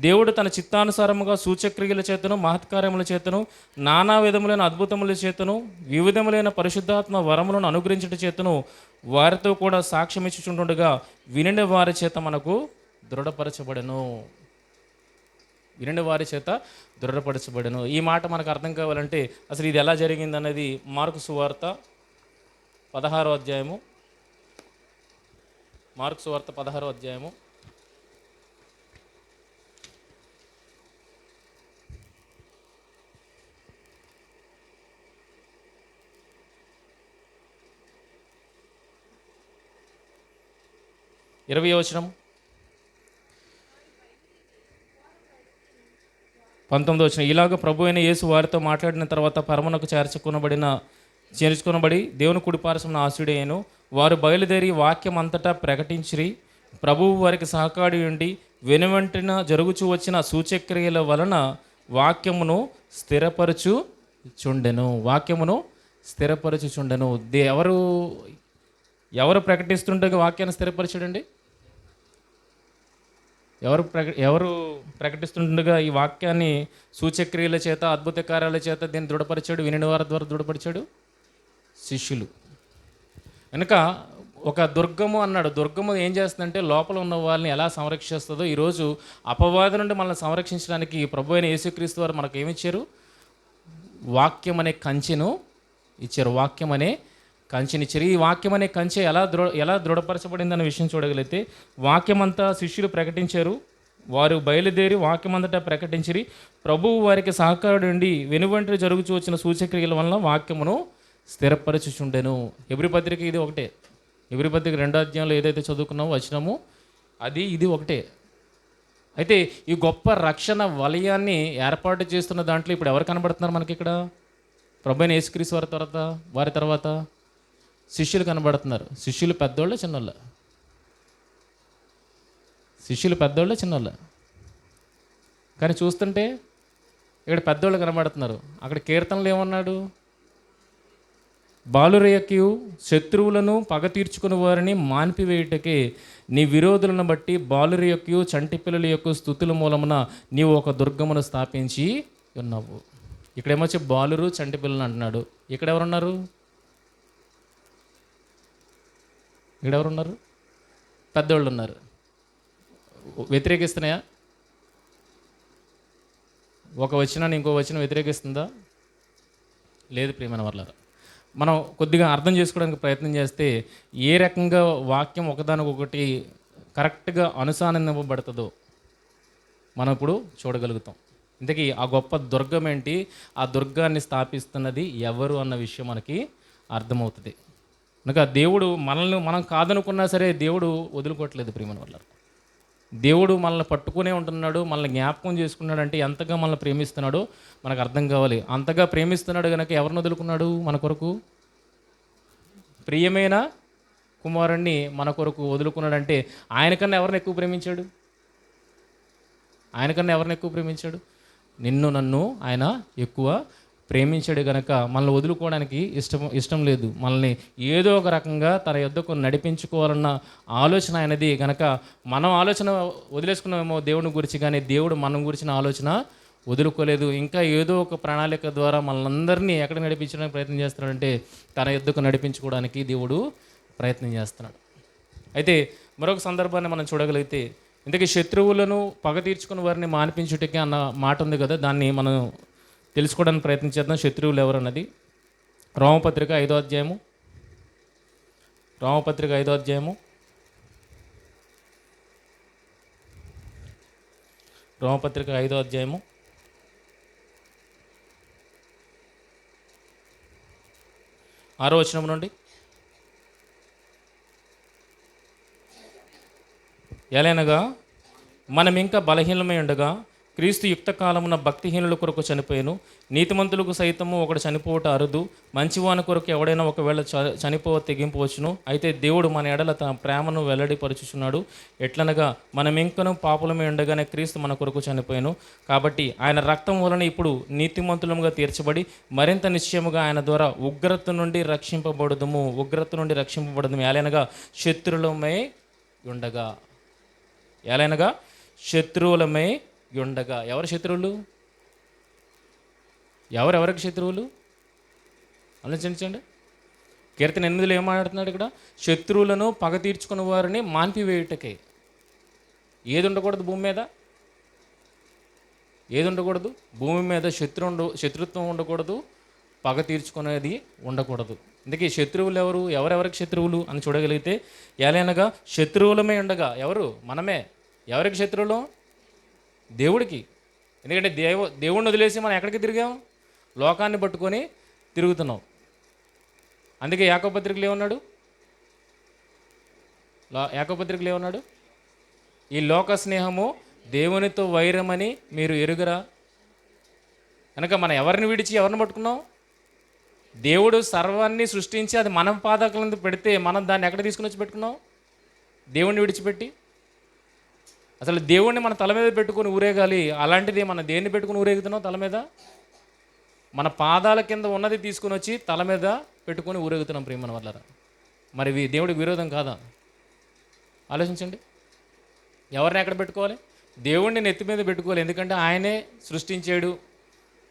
Speaker 1: దేవుడు తన చిత్తానుసారముగా సూచక్రియల చేతను మహత్కార్యముల చేతను నానా విధములైన అద్భుతముల చేతను వివిధములైన పరిశుద్ధాత్మ వరములను అనుగ్రహించుట చేతను వారితో కూడా సాక్ష్యం ఇచ్చుచుంటుండగా వినిన వారి చేత మనకు దృఢపరచబడను. వినిన వారి చేత దృఢపరచబడను. ఈ మాట మనకు అర్థం కావాలంటే అసలు ఇది ఎలా జరిగింది అన్నది మార్కు సువార్త 16వ అధ్యాయము. మార్కు సువార్త 16వ అధ్యాయము 20వ వచనం 19వ వచనం. ఇలాగ ప్రభు అయిన యేసు వారితో మాట్లాడిన తర్వాత పరమునకు చేర్చుకొనబడి దేవుని కుడిపార్శ్వమున ఆసీనుడయ్యెను. వారు బయలుదేరి వాక్యం అంతటా ప్రకటించిరి. ప్రభువు వారికి సహకారి ఉండి వెనువెంటన జరుగుచూ వచ్చిన సూచక్రియల వలన వాక్యమును స్థిరపరచుచుండెను. వాక్యమును స్థిరపరచుచుండెను. ఎవరు ప్రకటిస్తుండగా వాక్యాన్ని స్థిరపరచడండి? ఎవరు ప్రకటిస్తుండగా ఈ వాక్యాన్ని సూచక్రియల చేత అద్భుత కార్యాల చేత దీన్ని దృఢపరిచాడు? వినిన వారి ద్వారా దృఢపరిచాడు శిష్యులు. కనుక ఒక దుర్గము అన్నాడు. దుర్గము ఏం చేస్తుందంటే లోపల ఉన్న వాళ్ళని ఎలా సంరక్షిస్తుందో ఈరోజు అపవాది నుండి మనల్ని సంరక్షించడానికి ప్రభు అయిన యేసుక్రీస్తు వారు మనకు ఏమిచ్చారు? వాక్యం అనే కంచెను ఇచ్చారు. వాక్యం అనే కంచెనిచ్చారు. ఈ వాక్యం అనే కంచె ఎలా దృఢపరచబడిందన్న విషయం చూడగలిగితే, వాక్యమంతా శిష్యులు ప్రకటించారు. వారు బయలుదేరి వాక్యమంతటా ప్రకటించిరి. ప్రభువు వారికి సహకారుడు ఉండి వెనువెంటనే జరుగుచూ వచ్చిన సూచక్రియల వలన వాక్యమును స్థిరపరచుచుండెను. హెబ్రీ పత్రిక ఇది ఒకటే. హెబ్రీ పత్రిక 2వ అధ్యాయంలో ఏదైతే చదువుకున్నామో వచనము ఇది ఒకటే. అయితే ఈ గొప్ప రక్షణ వలయాన్ని ఏర్పాటు చేస్తున్న దాంట్లో ఇప్పుడు ఎవరు కనబడుతున్నారు మనకి? ఇక్కడ ప్రభువైన యేసుక్రీస్తు వారి తర్వాత శిష్యులు కనబడుతున్నారు. శిష్యులు పెద్దోళ్ళ చిన్నోళ్ళ? శిష్యులు పెద్దోళ్ళ చిన్నోళ్ళ? కానీ చూస్తుంటే ఇక్కడ పెద్దోళ్ళు కనబడుతున్నారు. అక్కడ కీర్తనలు ఏమన్నాడు? బాలురయ్యకియు శత్రువులను పగ తీర్చుకుని వారిని మాన్పివేయుటకే నీ విరోధులను బట్టి బాలురయ్యకియు చంటి పిల్లల యొక్క స్తుతుల మూలమున నీవు ఒక దుర్గమును స్థాపించి ఉన్నావు. ఇక్కడేమొచ్చి బాలురు చంటి పిల్లలు అంటున్నాడు. ఇక్కడెవరున్నారు? పెద్దోళ్ళు ఉన్నారు. వ్యతిరేకిస్తున్నాయా? ఒక వచనాన్ని ఇంకో వచనం వ్యతిరేకిస్తుందా? లేదు. ప్రియమైన వాళ్ళారా, మనం కొద్దిగా అర్థం చేసుకోవడానికి ప్రయత్నం చేస్తే ఏ రకంగా వాక్యం ఒకదానికొకటి కరెక్ట్గా అనుసంధానింపబడుతుందో మనం ఇప్పుడు చూడగలుగుతాం. ఇంతకీ ఆ గొప్ప దుర్గం ఏంటి? ఆ దుర్గాన్ని స్థాపిస్తున్నది ఎవరు అన్న విషయం మనకి అర్థమవుతుంది. కనుక దేవుడు మనం కాదనుకున్నా సరే దేవుడు వదులుకోవట్లేదు. ప్రియమైన వాళ్ళారా, దేవుడు మనల్ని పట్టుకునే ఉంటున్నాడు. మనల్ని జ్ఞాపకం చేసుకున్నాడు. అంటే ఎంతగా మనల్ని ప్రేమిస్తున్నాడో మనకు అర్థం కావాలి. అంతగా ప్రేమిస్తున్నాడు కనుక ఎవరిని వదులుకున్నాడు? మన కొరకు ప్రియమైన కుమారుణ్ణి మన కొరకు వదులుకున్నాడంటే ఆయనకన్నా ఎవరిని ఎక్కువ ప్రేమించాడు? నిన్ను నన్ను ఆయన ఎక్కువ ప్రేమించాడు గనక మనల్ని వదులుకోవడానికి ఇష్టం లేదు. మనల్ని ఏదో ఒక రకంగా తన యొద్దకు నడిపించుకోవాలన్న ఆలోచన ఆయనది గనక మనం ఆలోచన వదిలేసుకున్నామేమో దేవుని గురించి, కానీ దేవుడు మనం గురించిన ఆలోచన వదులుకోలేదు. ఇంకా ఏదో ఒక ప్రణాళిక ద్వారా మనల్ని ఎక్కడ నడిపించడానికి ప్రయత్నం చేస్తున్నాడంటే తన యొద్దకు నడిపించుకోవడానికి దేవుడు ప్రయత్నం చేస్తున్నాడు. అయితే మరొక సందర్భాన్ని మనం చూడగలిగితే, ఇంతకీ శత్రువులను పగ తీర్చుకుని వారిని మాన్పించుటకి అన్న మాట ఉంది కదా, దాన్ని మనం తెలుసుకోవడానికి ప్రయత్నించేద్దాం. శత్రువులు ఎవరన్నది రోమపత్రిక 5వ అధ్యాయము, రోమపత్రిక 5వ అధ్యాయము, రోమపత్రిక 5వ అధ్యాయము 6వ వచనం నుండి, ఎలైనగా మనం ఇంకా బలహీనమై ఉండగా క్రీస్తు యుక్త కాలమున భక్తిహీనుల కొరకు చనిపోయాను. నీతిమంతులకు సైతము ఒకడు చనిపోవట అరుదు. మంచివాని కొరకు ఎవడైనా ఒకవేళ చనిపోవ తెగింపవచ్చును. అయితే దేవుడు మన ఎడల తన ప్రేమను వెల్లడిపరుచుచున్నాడు. ఎట్లనగా మనం ఇంకను పాపులమై ఉండగానే క్రీస్తు మన కొరకు చనిపోయాను. కాబట్టి ఆయన రక్తం వలన ఇప్పుడు నీతిమంతులముగా తీర్చబడి మరింత నిశ్చయముగా ఆయన ద్వారా ఉగ్రత నుండి రక్షింపబడదుము. ఎలైనగా శత్రువులమై ఉండగా, ఎలైనగా శత్రువులమై ఉండగా. ఎవరు శత్రువులు? ఎవరెవరికి శత్రువులు ఆలోచించండి. కీర్తన 8లో ఏం మాట్లాడుతున్నాడు ఇక్కడ? శత్రువులను పగ తీర్చుకున్న వారిని మాన్పివేయుటకే. ఏది ఉండకూడదు భూమి మీద? ఏది ఉండకూడదు భూమి మీద? శత్రుత్వం ఉండకూడదు, పగ తీర్చుకునేది ఉండకూడదు. అందుకే శత్రువులు ఎవరు? ఎవరెవరికి శత్రువులు అని చూడగలిగితే, ఎలైనగా శత్రువులమే ఉండగా. ఎవరు? మనమే. ఎవరికి శత్రువులు? దేవుడికి. ఎందుకంటే దేవుడిని వదిలేసి మనం ఎక్కడికి తిరిగాం? లోకాన్ని పట్టుకొని తిరుగుతున్నాం. అందుకే యాకోబు పత్రికలో ఏమన్నాడు? ఈ లోక స్నేహము దేవునితో వైరమని మీరు ఎరుగరా? కనుక మనం ఎవరిని విడిచి ఎవరిని పట్టుకున్నాం? దేవుడు సర్వాన్ని సృష్టించి అది మనం పాదాల పెడితే మనం దాన్ని ఎక్కడ తీసుకుని వచ్చి పెట్టుకున్నాం? దేవుణ్ణి విడిచిపెట్టి. అసలు దేవుణ్ణి మన తల మీద పెట్టుకుని ఊరేగాలి. అలాంటిది మనం దేన్ని పెట్టుకుని ఊరేగుతున్నాం? తల మీద మన పాదాల కింద ఉన్నది తీసుకుని వచ్చి తల మీద పెట్టుకొని ఊరేగుతున్నాం ప్రియమైన వాళ్ళారా. మరి దేవుడికి విరోధం కాదా? ఆలోచించండి. ఎవరిని ఎక్కడ పెట్టుకోవాలి? దేవుణ్ణి నెత్తి మీద పెట్టుకోవాలి. ఎందుకంటే ఆయనే సృష్టించాడు.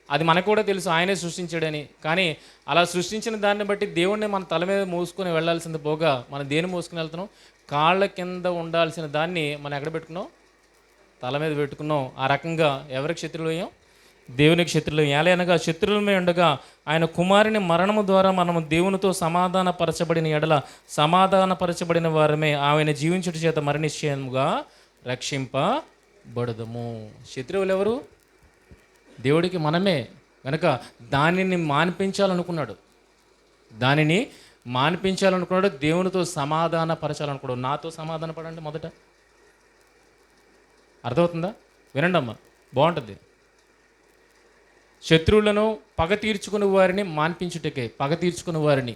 Speaker 1: అది మనకు కూడా తెలుసు, ఆయనే సృష్టించాడని. కానీ అలా సృష్టించిన దాన్ని బట్టి దేవుణ్ణి మన తల మీద మోసుకొని వెళ్ళాల్సింది పోగా మనం దేన్ని మోసుకుని వెళ్తున్నాం? కాళ్ళ కింద ఉండాల్సిన దాన్ని మనం ఎక్కడ పెట్టుకున్నాం? తల మీద పెట్టుకున్నాం. ఆ రకంగా ఎవరికి శత్రువులయ్యాం? దేవునికి శత్రువులయ్యాం. ఎలైనగా శత్రువులమే ఉండగా ఆయన కుమారుని మరణము ద్వారా మనము దేవునితో సమాధానపరచబడిన ఎడల సమాధానపరచబడిన వారమే ఆయన జీవించుట చేత మరణిశ్చయముగా రక్షింపబడదము. శత్రువులు ఎవరు? దేవుడికి మనమే. కనుక దానిని మాన్పించాలనుకున్నాడు. దేవునితో సమాధానపరచాలనుకున్నాడు. నాతో సమాధాన పడండి మొదట. అర్థమవుతుందా? వినండి అమ్మా, బాగుంటుంది. శత్రువులను పగ తీర్చుకుని వారిని మాన్పించుటకే. పగ తీర్చుకుని వారిని,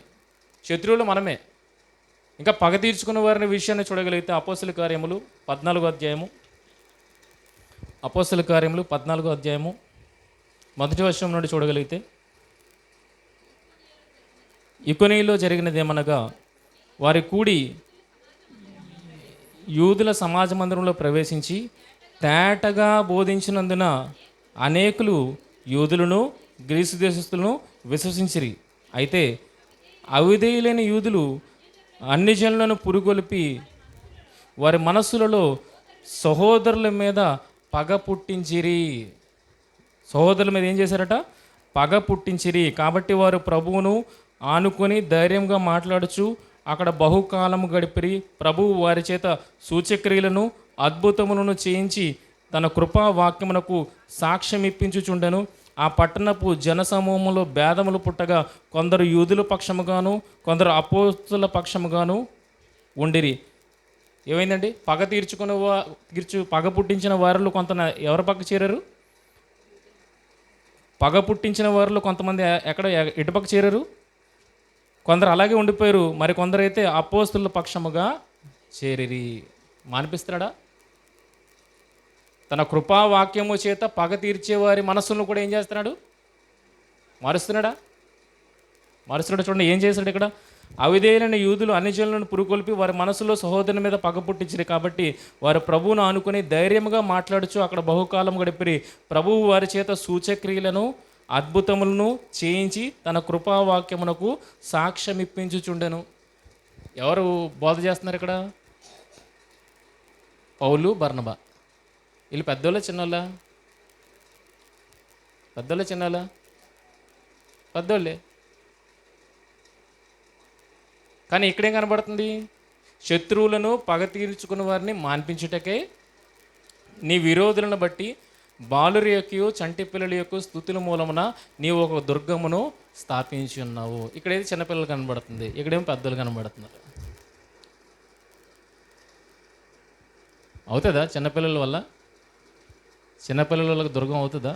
Speaker 1: శత్రువులు మనమే. ఇంకా పగ తీర్చుకున్న వారిని విషయాన్ని చూడగలిగితే అపోస్తల కార్యములు 14వ అధ్యాయము, అపోస్తల కార్యములు 14వ అధ్యాయము 1వ వచనం నుండి చూడగలిగితే, ఇకొనియలో జరిగినదేమనగా వారి కూడి యూదుల సమాజ మందిరంలో ప్రవేశించి తేటగా బోధించినందున అనేకులు యూదులను గ్రీసు దేశస్తులను విశ్వసించిరి. అయితే అవిధేయులైన యూదులు అన్ని జనులను పురుగొల్పి వారి మనస్సులలో సహోదరుల మీద పగ పుట్టించిరి. సహోదరుల మీద ఏం చేశారట? పగ పుట్టించిరి. కాబట్టి వారు ప్రభువును ఆనుకొని ధైర్యంగా మాట్లాడుచు అక్కడ బహుకాలము గడిపిరి. ప్రభువు వారి చేత సూచక్రియలను అద్భుతములను చేయించి తన కృపా వాక్యమునకు సాక్ష్యం ఇప్పించుచుండెను. ఆ పట్టణపు జనసమూహంలో భేదములు పుట్టగా కొందరు యూదుల పక్షముగాను కొందరు అపోస్తుల పక్షముగాను ఉండిరి. ఏమైందండి? పగ పుట్టించిన వారిలో కొంత ఎవరి పక్క చేరారు? పగ పుట్టించిన వారిలో కొంతమంది ఎటుపక్క చేరారు? కొందరు అలాగే ఉండిపోయారు. మరి కొందరైతే అపోస్తుల పక్షముగా చేరిరి. మానిపిస్తాడా? తన కృపావాక్యము చేత పగ తీర్చేవారి మనస్సులను కూడా ఏం చేస్తున్నాడు? మారుస్తున్నాడా? మారుస్తున్నాడు. చూడండి ఏం చేశాడు ఇక్కడ. అవిధేయులైన యూదులు అన్ని జనులను పురుకొల్పి వారి మనసులో సహోదరుని మీద పగ పుట్టించిరి కాబట్టి వారు ప్రభువును ఆనుకుని ధైర్యముగా మాట్లాడుచు అక్కడ బహుకాలం గడిపిరి. ప్రభువు వారి చేత సూచక్రియలను అద్భుతములను చేయించి తన కృపావాక్యమునకు సాక్ష్యం ఇప్పించుచుండెను. ఎవరు బోధ చేస్తున్నారు ఇక్కడ? పౌలు, బర్నబా. వీళ్ళు పెద్దోళ్ళ చిన్నోళ్ళ? పెద్దోళ్ళ చిన్నోళ్ళ? పెద్దోళ్ళే. కానీ ఇక్కడేం కనబడుతుంది? శత్రువులను పగ తీర్చుకున్న వారిని మాన్పించుటకే నీ విరోధులను బట్టి బాలురి యొక్క చంటి పిల్లల యొక్క స్తుతుల మూలమున నీవు ఒక దుర్గమును స్థాపించి ఉన్నావు. ఇక్కడేది చిన్నపిల్లలు కనబడుతుంది, ఇక్కడేమో పెద్దలు కనబడుతున్నారు. అవుతుందా చిన్నపిల్లల వల్ల? చిన్నపిల్లల వాళ్ళకి దుర్గం అవుతుందా?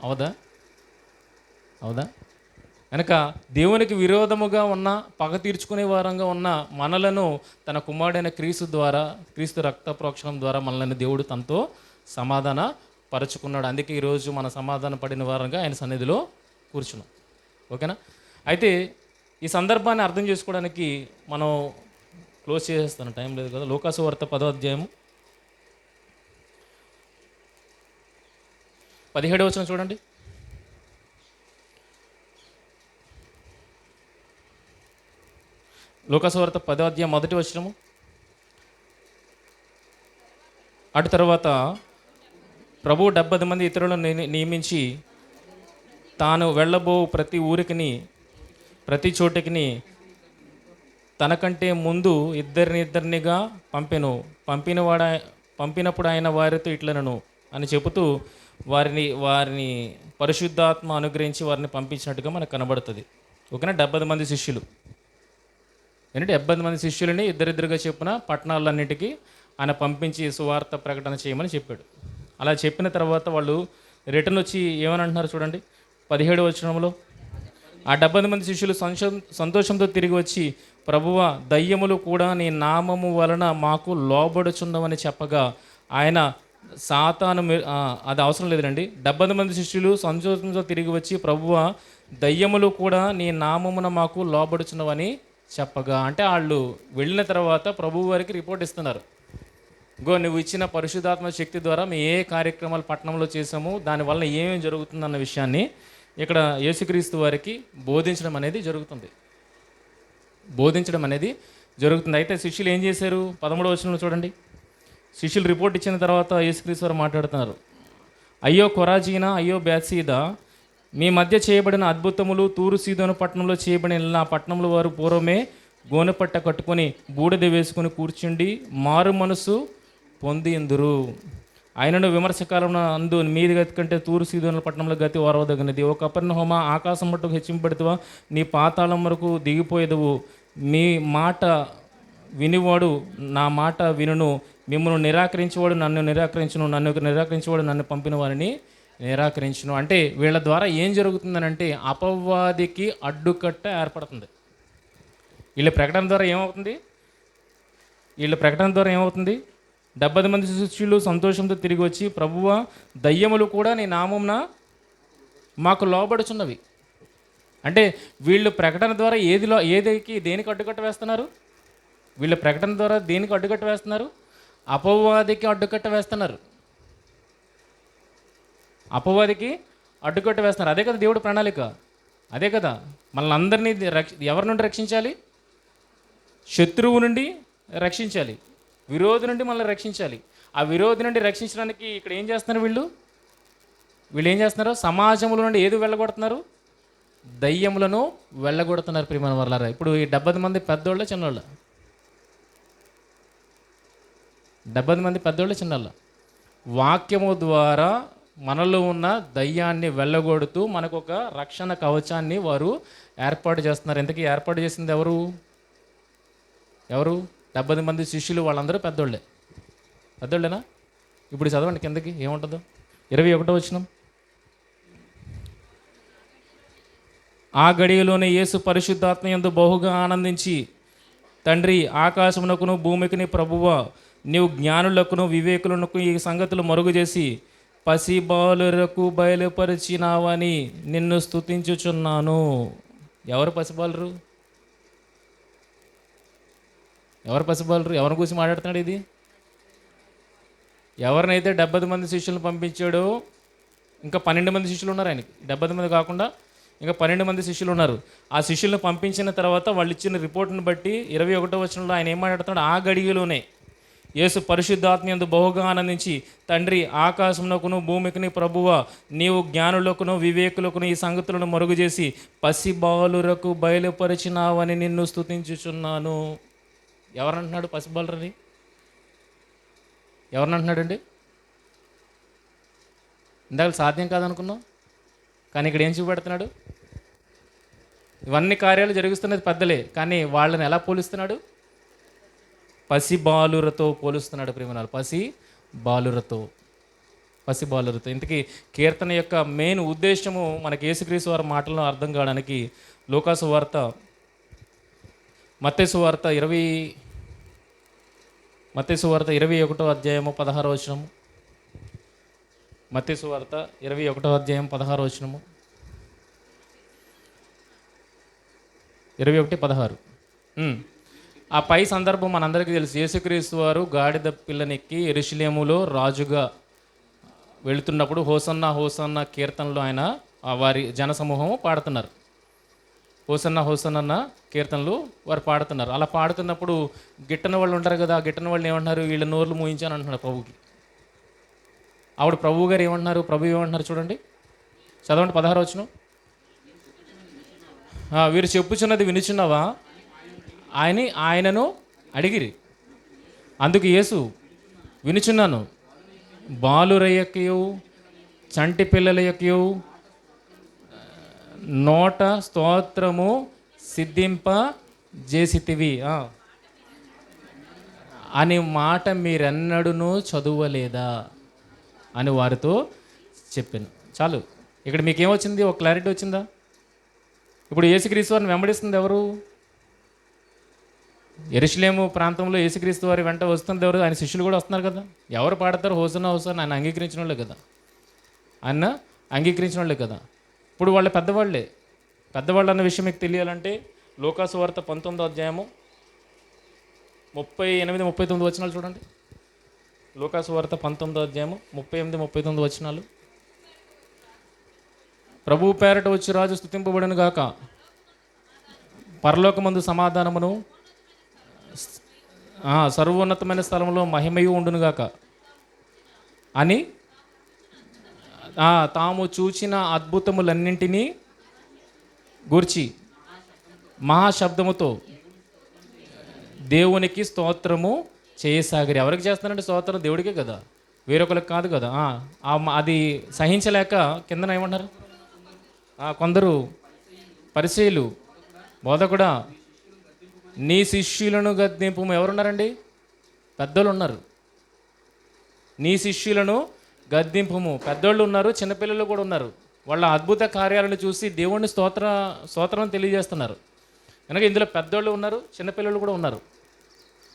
Speaker 1: అవదా? అవదా? కనుక దేవునికి విరోధముగా ఉన్న, పగ తీర్చుకునే వారంగా ఉన్న మనలను తన కుమారుడైన క్రీస్తు రక్త ప్రోక్షణం ద్వారా మనల్ని దేవుడు తనతో సమాధాన పరుచుకున్నాడు. అందుకే ఈరోజు మన సమాధాన పడిన వారంగా ఆయన సన్నిధిలో కూర్చున్నాం. ఓకేనా? అయితే ఈ సందర్భాన్ని అర్థం చేసుకోవడానికి మనం క్లోజ్ చేసేస్తాను, టైం లేదు కదా. లూకాసు వార్త 10వ అధ్యాయము 17వ వచనం చూడండి. లూకాసు వార్త 10వ అధ్యాయం 1వ వచనము. అటు తర్వాత ప్రభువు 70 మంది ఇతరులను నియమించి తాను వెళ్ళబో ప్రతి ఊరికిని ప్రతి చోటికిని తనకంటే ముందు ఇద్దరినిగా పంపినప్పుడు ఆయన వారితో ఇట్లనను అని చెబుతూ వారిని పరిశుద్ధాత్మ అనుగ్రహించి వారిని పంపించినట్టుగా మనకు కనబడుతుంది. ఓకేనా? 70 మంది శిష్యులు. ఏంటంటే 70 మంది శిష్యులని ఇద్దరిద్దరుగా చెప్పిన పట్టణాలన్నిటికీ ఆయన పంపించి సువార్త ప్రకటన చేయమని చెప్పాడు. అలా చెప్పిన తర్వాత వాళ్ళు రిటర్న్ వచ్చి ఏమని అంటున్నారు చూడండి. 17వ వచనంలో ఆ 70 మంది శిష్యులు సంతోషంతో తిరిగి వచ్చి, ప్రభువా, దయ్యములు కూడా నీ నామము వలన మాకు లోబడుచున్నవని చెప్పగా ఆయన సాతాను అది అవసరం లేదండి. 70 మంది శిష్యులు సంతోషంతో తిరిగి వచ్చి, ప్రభువా, దయ్యములు కూడా నీ నామమున మాకు లోబడుచున్నవని చెప్పగా, అంటే వాళ్ళు వెళ్ళిన తర్వాత ప్రభువు వారికి రిపోర్ట్ ఇస్తున్నారు. నువ్వు ఇచ్చిన పరిశుద్ధాత్మ శక్తి ద్వారా మేము ఏ కార్యక్రమాలు పట్టణంలో చేసాము, దానివల్ల ఏమేమి జరుగుతుందన్న విషయాన్ని ఇక్కడ యేసుక్రీస్తు వారికి బోధించడం అనేది జరుగుతుంది. అయితే శిష్యులు ఏం చేశారు? 13వ వచనంలో చూడండి. శిష్యులు రిపోర్ట్ ఇచ్చిన తర్వాత యేసుక్రీస్తు వారు మాట్లాడుతున్నారు. అయ్యో కొరాజీనా, అయ్యో బేత్సయిదా, మీ మధ్య చేయబడిన అద్భుతములు తూరు సీదోను పట్టణంలో చేయబడిన ఆ పట్టణంలో వారు పూర్వమే గోనెపట్ట కట్టుకొని బూడిద వేసుకొని కూర్చుండి మారు మనసు పొంది ఎందురు. ఆయనను విమర్శకాలం అందు మీది గతి కంటే తూరు సీదోను పట్టణంలో గతి ఓరవదగినది. ఒక కపెర్నహూమ, ఆకాశం మట్టుకు హెచ్చింపబెడుతువా, నీ పాతాళం వరకు దిగిపోయేదవు. మీ మాట వినివాడు నా మాట వినును, మిమ్మల్ని నిరాకరించేవాడు నన్ను నిరాకరించును, నన్ను నిరాకరించేవాడు నన్ను పంపిన వారిని నిరాకరించును. అంటే వీళ్ళ ద్వారా ఏం జరుగుతుందనంటే అపవాదికి అడ్డుకట్ట ఏర్పడుతుంది. వీళ్ళ ప్రకటన ద్వారా ఏమవుతుంది? 70 మంది శిష్యులు సంతోషంతో తిరిగి వచ్చి, ప్రభువా, దయ్యములు కూడా నీ నామమున మాకు లోబడుచున్నవి. అంటే వీళ్ళు ప్రకటన ద్వారా దేనికి అడ్డుకట్ట వేస్తున్నారు? వీళ్ళ ప్రకటన ద్వారా దేనికి అడ్డుకట్ట వేస్తున్నారు? అపవాదికి అడ్డుకట్ట వేస్తున్నారు. అదే కదా దేవుడి ప్రణాళిక. అదే కదా మనల్ని అందరినీ ఎవరి నుండి రక్షించాలి? శత్రువు నుండి రక్షించాలి, విరోధి నుండి మనల్ని రక్షించాలి. ఆ విరోధి నుండి రక్షించడానికి ఇక్కడ ఏం చేస్తున్నారు? వీళ్ళు ఏం చేస్తున్నారు? సమాజంలో నుండి ఏది వెళ్ళగొడుతున్నారు? దయ్యములను వెళ్ళగొడుతున్నారు. ప్రియమైన వారలారా, ఇప్పుడు ఈ 70 మంది పెద్దోళ్ళ చిన్నోళ్ళ? 70 మంది పెద్దోళ్ళ చిన్నోళ్ళ? వాక్యము ద్వారా మనలో ఉన్న దయ్యాన్ని వెళ్ళగొడుతూ మనకు ఒక రక్షణ కవచాన్ని వారు ఏర్పాటు చేస్తున్నారు. ఇంతకీ ఏర్పాటు చేసింది ఎవరు? 70 మంది శిష్యులు. వాళ్ళందరూ పెద్దోళ్ళేనా? ఇప్పుడు చదవండి కిందకి ఏముంటుందో. 21వ వచనం. ఆ గడియలోనే యేసు పరిశుద్ధాత్మ యందు బహుగా ఆనందించి, తండ్రి, ఆకాశమునకును భూమికిని ప్రభువా, నీవు జ్ఞానులకును వివేకులకు ఈ సంగతులు మరుగు చేసి పసిబాలురకు బయలుపరిచినావని నిన్ను స్తుతించుచున్నాను. ఎవరు పసిబాలురు? ఎవరు పసిబాలురు? ఎవరిని గురించి మాట్లాడుతున్నాడు ఇది? ఎవరినైతే 70 మంది శిష్యులను పంపించాడో ఇంకా 12 మంది శిష్యులు ఉన్నారు ఆయనకి. 70 మంది కాకుండా ఇంకా 12 మంది శిష్యులు ఉన్నారు. ఆ శిష్యులను పంపించిన తర్వాత వాళ్ళు ఇచ్చిన రిపోర్ట్ని బట్టి 21వ వచనంలో ఆయన ఏం మాట్లాడుతున్నాడు? ఆ గడియలోనే యేసు పరిశుద్ధాత్మయందు బహుగా ఆనందించి, తండ్రి, ఆకాశమునకును భూమికిని ప్రభువా, నీవు జ్ఞానులకును వివేకులకును ఈ సంగతులను మరుగు చేసి పసిబాలురకు బయలుపరిచినావని నిన్ను స్తుతించుచున్నాను. ఎవరంటున్నాడు పసిబాలురని? ఎవరినంటున్నాడండి? ఇందాక సాధ్యం కాదనుకున్నాం, కానీ ఇక్కడ ఏం చూపెడుతున్నాడు? ఇవన్నీ కార్యాలు జరిగిస్తున్నది పెద్దలే, కానీ వాళ్ళని ఎలా పోలుస్తున్నాడు? పసి బాలురతో పోలుస్తున్నాడు. ప్రేమనాలు పసి బాలురతో. ఇంతకీ కీర్తన యొక్క మెయిన్ ఉద్దేశము మనకి యేసుక్రీస్తు వారి మాటలను అర్థం కావడానికి లూకాసు వార్త, మత్తయి సువార్త 21వ అధ్యాయము 16వ వచనము. మత్తయి సువార్త 21వ అధ్యాయం 16వ వచనము. 21:16. ఆ పై సందర్భం మనందరికీ తెలుసు. యేసుక్రీస్తు వారు గాడిద పిల్లనెక్కి యెరూషలేములో రాజుగా వెళుతున్నప్పుడు హోసన్నా హోసన్నా కీర్తనలో ఆయన వారి జనసమూహము పాడుతున్నారు. హోసన్నా హోసన్నా కీర్తనలు వారు పాడుతున్నారు. అలా పాడుతున్నప్పుడు గిట్టన వాళ్ళు ఉంటారు కదా, ఆ గిట్టన వాళ్ళు ఏమంటున్నారు? వీళ్ళ నోర్లు మూయించాను అంటున్నారు ప్రభుకి. ఆవిడ ప్రభువు గారు ఏమంటున్నారు? ప్రభు ఏమంటున్నారు చూడండి, చదవండి 16వ వచనం. వీరు చెప్పుచున్నది వినుచున్నావా? ఆయనను అడిగిరి. అందుకు యేసు, వినుచున్నాను, బాలురయ్యకయు చంటి పిల్లల యొక్కయు నోట స్తోత్రము సిద్ధింప చేసితివి అని మాట మీరెన్నడూనూ చదువలేదా అని వారితో చెప్పాను. చాలు, ఇక్కడ మీకేమొచ్చింది? ఒక క్లారిటీ వచ్చిందా? ఇప్పుడు యేసుక్రీస్తు వారిని వెంబడిస్తుంది ఎవరు? యెరూషలేము ప్రాంతంలో యేసుక్రీస్తు వారి వెంట వస్తుంది ఎవరు? ఆయన శిష్యులు కూడా వస్తున్నారు కదా. ఎవరు పాడతారు? హోసన్నా హోసన్నా ఆయన అంగీకరించిన వాళ్ళే కదా. ఇప్పుడు వాళ్ళ పెద్దవాళ్ళు అన్న విషయం మీకు తెలియాలంటే లూకాసు వార్త 19వ అధ్యాయము 38-39 వచనాలు చూడండి. లూకాసు వార్త 19వ అధ్యాయము 38-39 వచనాలు. ప్రభువు పేరట వచ్చి రాజు స్తుతింపబడును గాక, పరలోకమందు సమాధానమును, సర్వోన్నతమైన స్థలంలో మహిమయు ఉండునుగాక అని తాము చూచిన అద్భుతములన్నింటినీ గూర్చి మహాశబ్దముతో దేవునికి స్తోత్రము చేయసాగిరి. ఎవరికి చేస్తున్నారంటే స్తోత్రం? దేవుడికే కదా, వేరొకరికి కాదు కదా. అది సహించలేక కిందన ఏమంటారు? కొందరు పరిసయ్యులు, బోధకుడా నీ శిష్యులను గద్దింపు. ఎవరున్నారండి? పెద్దోళ్ళు ఉన్నారు. నీ శిష్యులను గద్దింపుము. పెద్దోళ్ళు ఉన్నారు, చిన్నపిల్లలు కూడా ఉన్నారు. వాళ్ళ అద్భుత కార్యాలను చూసి దేవుణ్ణి స్తోత్రం తెలియజేస్తున్నారు. కనుక ఇందులో పెద్దోళ్ళు ఉన్నారు, చిన్నపిల్లలు కూడా ఉన్నారు.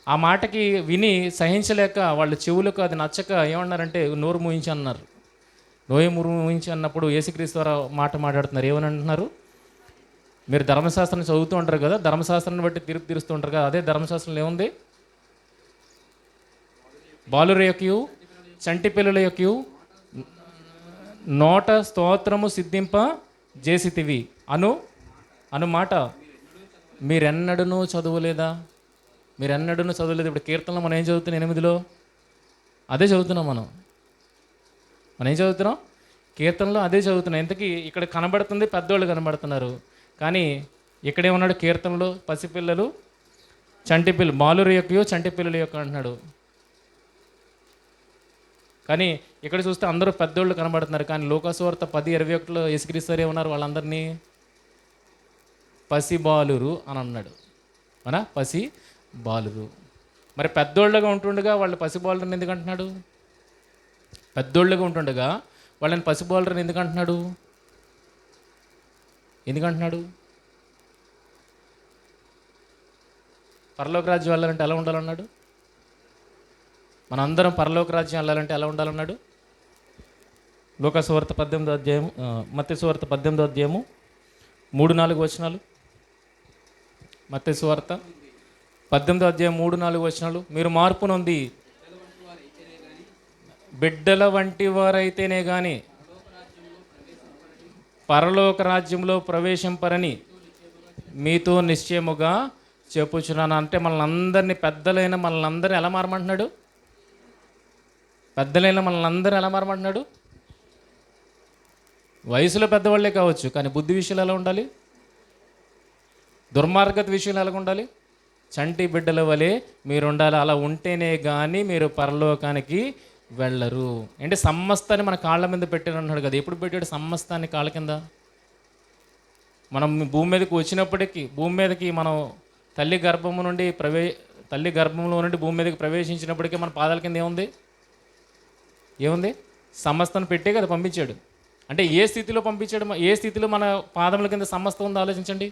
Speaker 1: ఆ మాటకి విని సహించలేక వాళ్ళ చెవులకు అది నచ్చక ఏమన్నారంటే నోరు మూయించి అన్నారు. నోరు మూయించి అన్నప్పుడు యేసుక్రీస్తు వారు మాట మాట్లాడుతున్నారు. ఏమని అంటున్నారు? మీరు ధర్మశాస్త్రాన్ని చదువుతూ ఉంటారు కదా, ధర్మశాస్త్రాన్ని బట్టి తీర్పు తీరుస్తూ ఉంటారు కదా. అదే ధర్మశాస్త్రంలో ఏముంది? బాలుర యొక్కయు చంటి పిల్లల యొక్కయు నోట స్తోత్రము సిద్ధింప చేసితివి అను మాట మీరెన్నడూనూ చదవలేదా? ఇప్పుడు కీర్తనలో మనం ఏం చదువుతున్నాం? 8లో అదే చదువుతున్నాం. మనం ఏం చదువుతున్నాం? కీర్తనలో అదే చదువుతున్నాం. ఇంతకీ ఇక్కడ కనబడుతుంది పెద్దోళ్ళు కనబడుతున్నారు, కానీ ఇక్కడేమన్నాడు? కీర్తనలో పసిపిల్లలు బాలుర యొక్కయు చంటి పిల్లల యొక్క అంటున్నాడు. కానీ ఇక్కడ చూస్తే అందరూ పెద్దోళ్ళు కనబడుతున్నారు. కానీ లూకాసు వార్త 10:21లో యేసుక్రీస్తు ఏమన్నారు? వాళ్ళందరినీ పసి బాలురు అని అన్నాడు. పసి బాలురు. మరి పెద్దోళ్ళగా ఉంటుండగా వాళ్ళు పసి బాలురని ఎందుకు అంటున్నాడు? పెద్దోళ్ళగా ఉంటుండగా వాళ్ళని పసి బాలురని ఎందుకంటున్నాడు? పరలోక రాజ్యం వెళ్ళాలంటే ఎలా ఉండాలన్నాడు? మనందరం పరలోక రాజ్యం వెళ్ళాలంటే ఎలా ఉండాలన్నాడు? లూకా సువార్త 18వ అధ్యాయం, మత్తయి సువార్త 18వ అధ్యాయము 3-4 వచనాలు. మత్తయి సువార్త 18వ అధ్యాయం 3-4 వచనాలు. మీరు మార్పు నొంది బిడ్డల వంటి వారైతేనే కానీ పరలోక రాజ్యంలో ప్రవేశింపరని మీతో నిశ్చయముగా చెప్పుచున్నాను. అంటే మనల్ని అందరినీ, పెద్దలైన మనల్ని అందరినీ ఎలా మారమంటున్నాడు? పెద్దలైన మనల్ని అందరూ ఎలా మారమంటున్నాడు? వయసులో పెద్దవాళ్ళే కావచ్చు, కానీ బుద్ధి విషయాలు ఎలా ఉండాలి? దుర్మార్గత విషయాలు ఎలా ఉండాలి? చంటి బిడ్డల వలె మీరు ఉండాలి. అలా ఉంటేనే కానీ మీరు పరలోకానికి వెళ్ళరు. అంటే సమస్తాన్ని మన కాళ్ళ మీద పెట్టాడు అన్నాడు కదా. ఎప్పుడు పెట్టాడు సమస్తాన్ని కాళ్ళ కింద? మనం భూమి మీదకి వచ్చినప్పటికీ, భూమి మీదకి మనం తల్లి గర్భంలో నుండి భూమి మీదకి ప్రవేశించినప్పటికీ మన పాదాల కింద ఏముంది? సమస్తాన్ని పెట్టే కదా పంపించాడు. అంటే ఏ స్థితిలో పంపించాడు? ఏ స్థితిలో మన పాదముల కింద సమస్తం ఉందో ఆలోచించండి.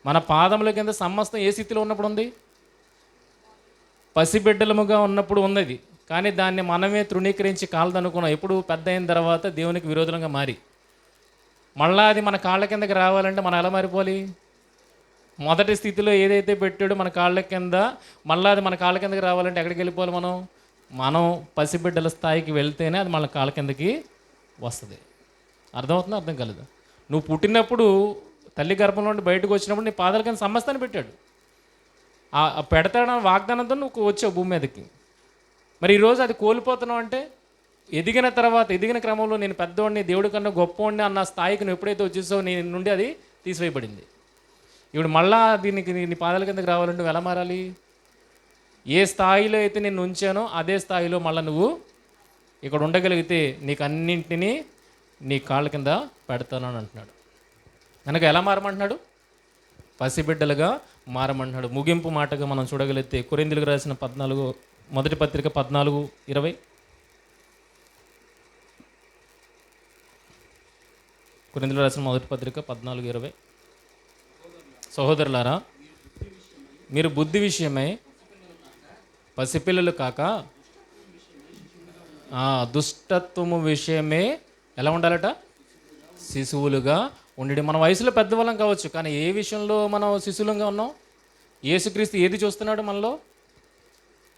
Speaker 1: మన పాదముల కింద సమస్తం ఏ స్థితిలో ఉన్నప్పుడు ఉంది? పసిబిడ్డలముగా ఉన్నప్పుడు ఉన్నది. కానీ దాన్ని మనమే తృణీకరించి కాలదనుకున్నాం. ఎప్పుడు పెద్ద అయిన తర్వాత దేవునికి విరోధంగా మారి, మళ్ళా అది మన కాళ్ళ కిందకి రావాలంటే మనం ఎలా మారిపోవాలి? మొదటి స్థితిలో ఏదైతే పెట్టాడో మన కాళ్ళ కింద, మళ్ళీ అది మన కాళ్ళ కిందకి రావాలంటే ఎక్కడికి వెళ్ళిపోవాలి? మనం పసిబిడ్డల స్థాయికి వెళ్తేనే అది మన కాళ్ళ కిందకి వస్తుంది. అర్థమవుతుందా? అర్థం కాలేదు. నువ్వు పుట్టినప్పుడు తల్లి గర్భంలో నుండి బయటకు వచ్చినప్పుడు నీ పాదాల కింద సమస్తాన్ని పెట్టాడు. పెడతాడన్న వాగ్దానంతో నువ్వు వచ్చావు భూమి మీదకి. మరి ఈరోజు అది కోల్పోతున్నావు అంటే, ఎదిగిన క్రమంలో నేను పెద్దవాడిని, దేవుడి కన్నా గొప్పవాడిని అన్న స్థాయికి నువ్వు ఎప్పుడైతే వచ్చేసావు నీ నుండి అది తీసివేయబడింది. ఇప్పుడు మళ్ళా దీనికి నీ పాదాల కిందకి రావాలంటే నువ్వు ఎలా మారాలి? ఏ స్థాయిలో అయితే నేను ఉంచానో అదే స్థాయిలో మళ్ళీ నువ్వు ఇక్కడ ఉండగలిగితే నీకు అన్నింటినీ నీ కాళ్ళ కింద పెడతానని అంటున్నాడు. కనుక ఎలా మారమంటున్నాడు? పసిబిడ్డలుగా మారమంటున్నాడు. ముగింపు మాటగా మనం చూడగలిగితే కొరింథీయులకు రాసిన మొదటి పత్రిక 14:20. కొరింథీయులకు రాసిన మొదటి పత్రిక 14:20. సహోదరులారా, మీరు బుద్ధి విషయమై పసిపిల్లలు కాక దుష్టత్వము విషయమే ఎలా ఉండాలట? శిశువులుగా ఉండి. మన వయసులో పెద్దవాళ్ళం కావచ్చు, కానీ ఏ విషయంలో మనం శిశువులంగా ఉన్నాం? యేసుక్రీస్తు ఏది చూస్తున్నాడు మనలో?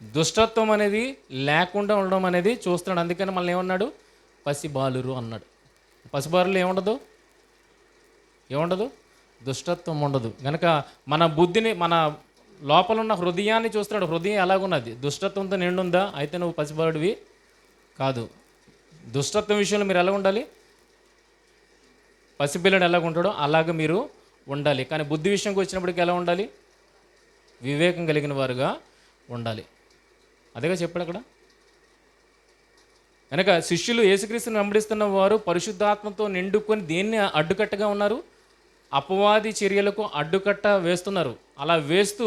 Speaker 1: దుష్టత్వం అనేది లేకుండా ఉండడం అనేది చూస్తున్నాడు. అందుకని మనల్ని ఏమన్నాడు? పసిబాలురు అన్నాడు. పసిబాలులు ఏముండదు? దుష్టత్వం ఉండదు. కనుక మన బుద్ధిని, మన లోపల ఉన్న హృదయాన్ని చూస్తున్నాడు. హృదయం ఎలాగున్నది? దుష్టత్వంతో నిండుందా? అయితే నువ్వు పసిబాలుడివి కాదు. దుష్టత్వం విషయంలో మీరు ఎలా ఉండాలి? పసిపిల్లడు ఎలాగ ఉంటాడో అలాగ మీరు ఉండాలి. కానీ బుద్ధి విషయంకి వచ్చినప్పటికీ ఎలా ఉండాలి? వివేకం కలిగిన వారుగా ఉండాలి. అదేగా చెప్పాడు అక్కడ. కనుక శిష్యులు యేసుక్రీస్తుని వెంబడిస్తున్న వారు పరిశుద్ధాత్మతో నిండుకొని దేన్ని అడ్డుకట్టగా ఉన్నారు? అపవాది చర్యలకు అడ్డుకట్ట వేస్తున్నారు. అలా వేస్తూ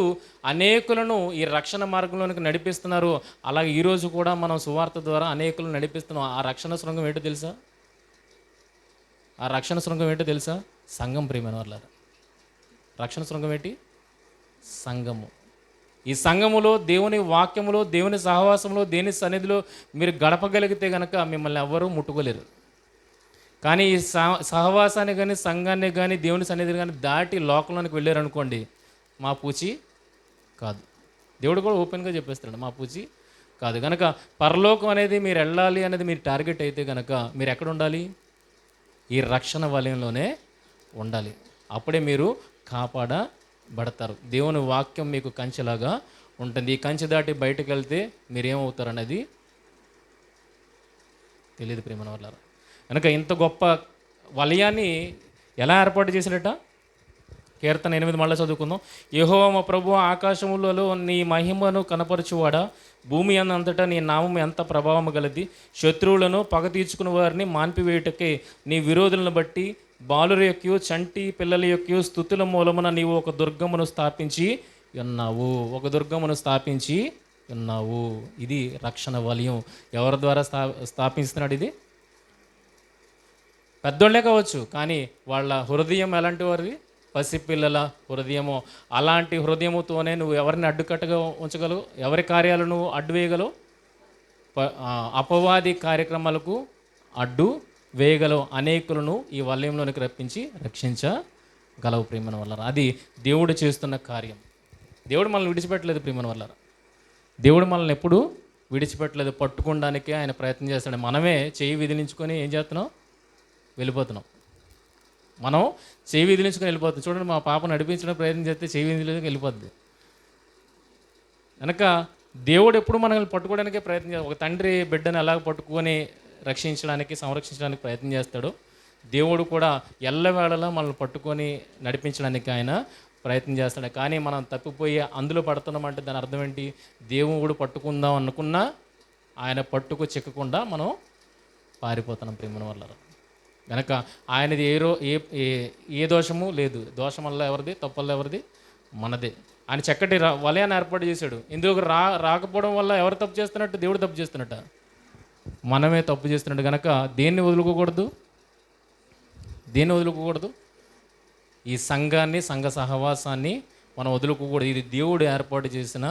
Speaker 1: అనేకులను ఈ రక్షణ మార్గంలోనికి నడిపిస్తున్నారు. అలాగే ఈరోజు కూడా మనం సువార్త ద్వారా అనేకులను నడిపిస్తున్నాం. ఆ రక్షణ శృంగం ఏంటో తెలుసా? సంఘం. ప్రియమైన వాళ్ళారా, రక్షణ శృంగం ఏంటి? సంఘము. ఈ సంఘములో, దేవుని వాక్యములో, దేవుని సహవాసంలో, దేవుని సన్నిధిలో మీరు గడపగలిగితే కనుక మిమ్మల్ని ఎవ్వరూ ముట్టుకోలేరు. కానీ ఈ సహవాసాన్ని కానీ, సంఘాన్ని కానీ, దేవుని సన్నిధిని కానీ దాటి లోకంలోనికి వెళ్ళారనుకోండి, మా పూచి కాదు. దేవుడు కూడా ఓపెన్గా చెప్పేస్తాడు, మా పూచి కాదు. కనుక పరలోకం అనేది మీరు వెళ్ళాలి అనేది మీరు టార్గెట్ అయితే కనుక మీరు ఎక్కడ ఉండాలి? ఈ రక్షణ వలయంలోనే ఉండాలి. అప్పుడే మీరు కాపాడబడతారు. దేవుని వాక్యం మీకు కంచెలాగా ఉంటుంది. ఈ కంచె దాటి బయటకు వెళ్తే మీరేమవుతారు అనేది తెలియదు ప్రియమైన వాళ్ళారా. కనుక ఇంత గొప్ప వలయాన్ని ఎలా ఏర్పాటు చేశాడట? కీర్తన 8 మళ్ళీ చదువుకుందాం. యెహోవా మా ప్రభువా, ఆకాశములలో నీ మహిమను కనపరచువాడా, భూమి అంతటా నీ నామం ఎంత ప్రభావం గలది. శత్రువులను పగ తీర్చుకున్న వారిని మాన్పివేయుటకే నీ విరోధులను బట్టి బాలుర యొక్క చంటి పిల్లల యొక్క స్తుతుల మూలమున నీవు ఒక దుర్గమును స్థాపించి ఉన్నావు. ఇది రక్షణ వలయం. ఎవరి ద్వారా స్థాపిస్తున్నాడు? ఇది పెద్దోళ్ళే కావచ్చు, కానీ వాళ్ళ హృదయం ఎలాంటి వారిది? పసిపిల్లల హృదయము. అలాంటి హృదయముతోనే నువ్వు ఎవరిని అడ్డుకట్టగా ఉంచగలవు? ఎవరి కార్యాలను నువ్వు అడ్డు వేయగలవు? అపవాది కార్యక్రమాలకు అడ్డు వేయగలవు అనేకులను ఈ వలయంలోనికి రప్పించి రక్షించగలవు ప్రియమైన వల్లరా. అది దేవుడు చేస్తున్న కార్యం. దేవుడు మనల్ని విడిచిపెట్టలేదు ప్రియమైన వల్లరా. దేవుడు మనల్ని ఎప్పుడు విడిచిపెట్టలేదు. పట్టుకోవడానికే ఆయన ప్రయత్నం చేస్తాడు. మనమే చేయి విదిలించుకొని ఏం చేస్తున్నాం? వెళ్ళిపోతున్నాం. మనం చేయి విదిలించుకొని వెళ్ళిపోతున్నాం. చూడండి, మా పాప నడిపించడానికి ప్రయత్నం చేస్తే చేయి విదిలించుకొని వెళ్ళిపోద్ది. కనుక దేవుడు ఎప్పుడు మనల్ని పట్టుకోవడానికే ప్రయత్నం చేస్తాడు. ఒక తండ్రి బిడ్డను ఎలాగ పట్టుకొని రక్షించడానికి, సంరక్షించడానికి ప్రయత్నం చేస్తాడు, దేవుడు కూడా ఎల్లవేళలా మనల్ని పట్టుకొని నడిపించడానికి ఆయన ప్రయత్నం చేస్తాడు. కానీ మనం తప్పిపోయి అందులో పడుతున్నామంటే దాని అర్థం ఏంటి? దేవుడు పట్టుకుందాం అనుకున్నా ఆయన పట్టుకు చిక్కకుండా మనం పారిపోతున్నాం ప్రేమ వల్ల. కనుక ఆయనది ఏ దోషము లేదు. దోషం వల్ల ఎవరిది? తప్పు వల్ల ఎవరిది? మనదే. ఆయన చక్కటి వలయాన్ని ఏర్పాటు చేశాడు. ఇందుకు రాకపోవడం వల్ల ఎవరు తప్పు చేస్తున్నట్టు? దేవుడు తప్పు చేస్తున్నట్ట? మనమే తప్పు చేస్తున్నట్టు. కనుక దేన్ని వదులుకోకూడదు? ఈ సంఘాన్ని, సంఘ సహవాసాన్ని మనం వదులుకోకూడదు. ఇది దేవుడు ఏర్పాటు చేసిన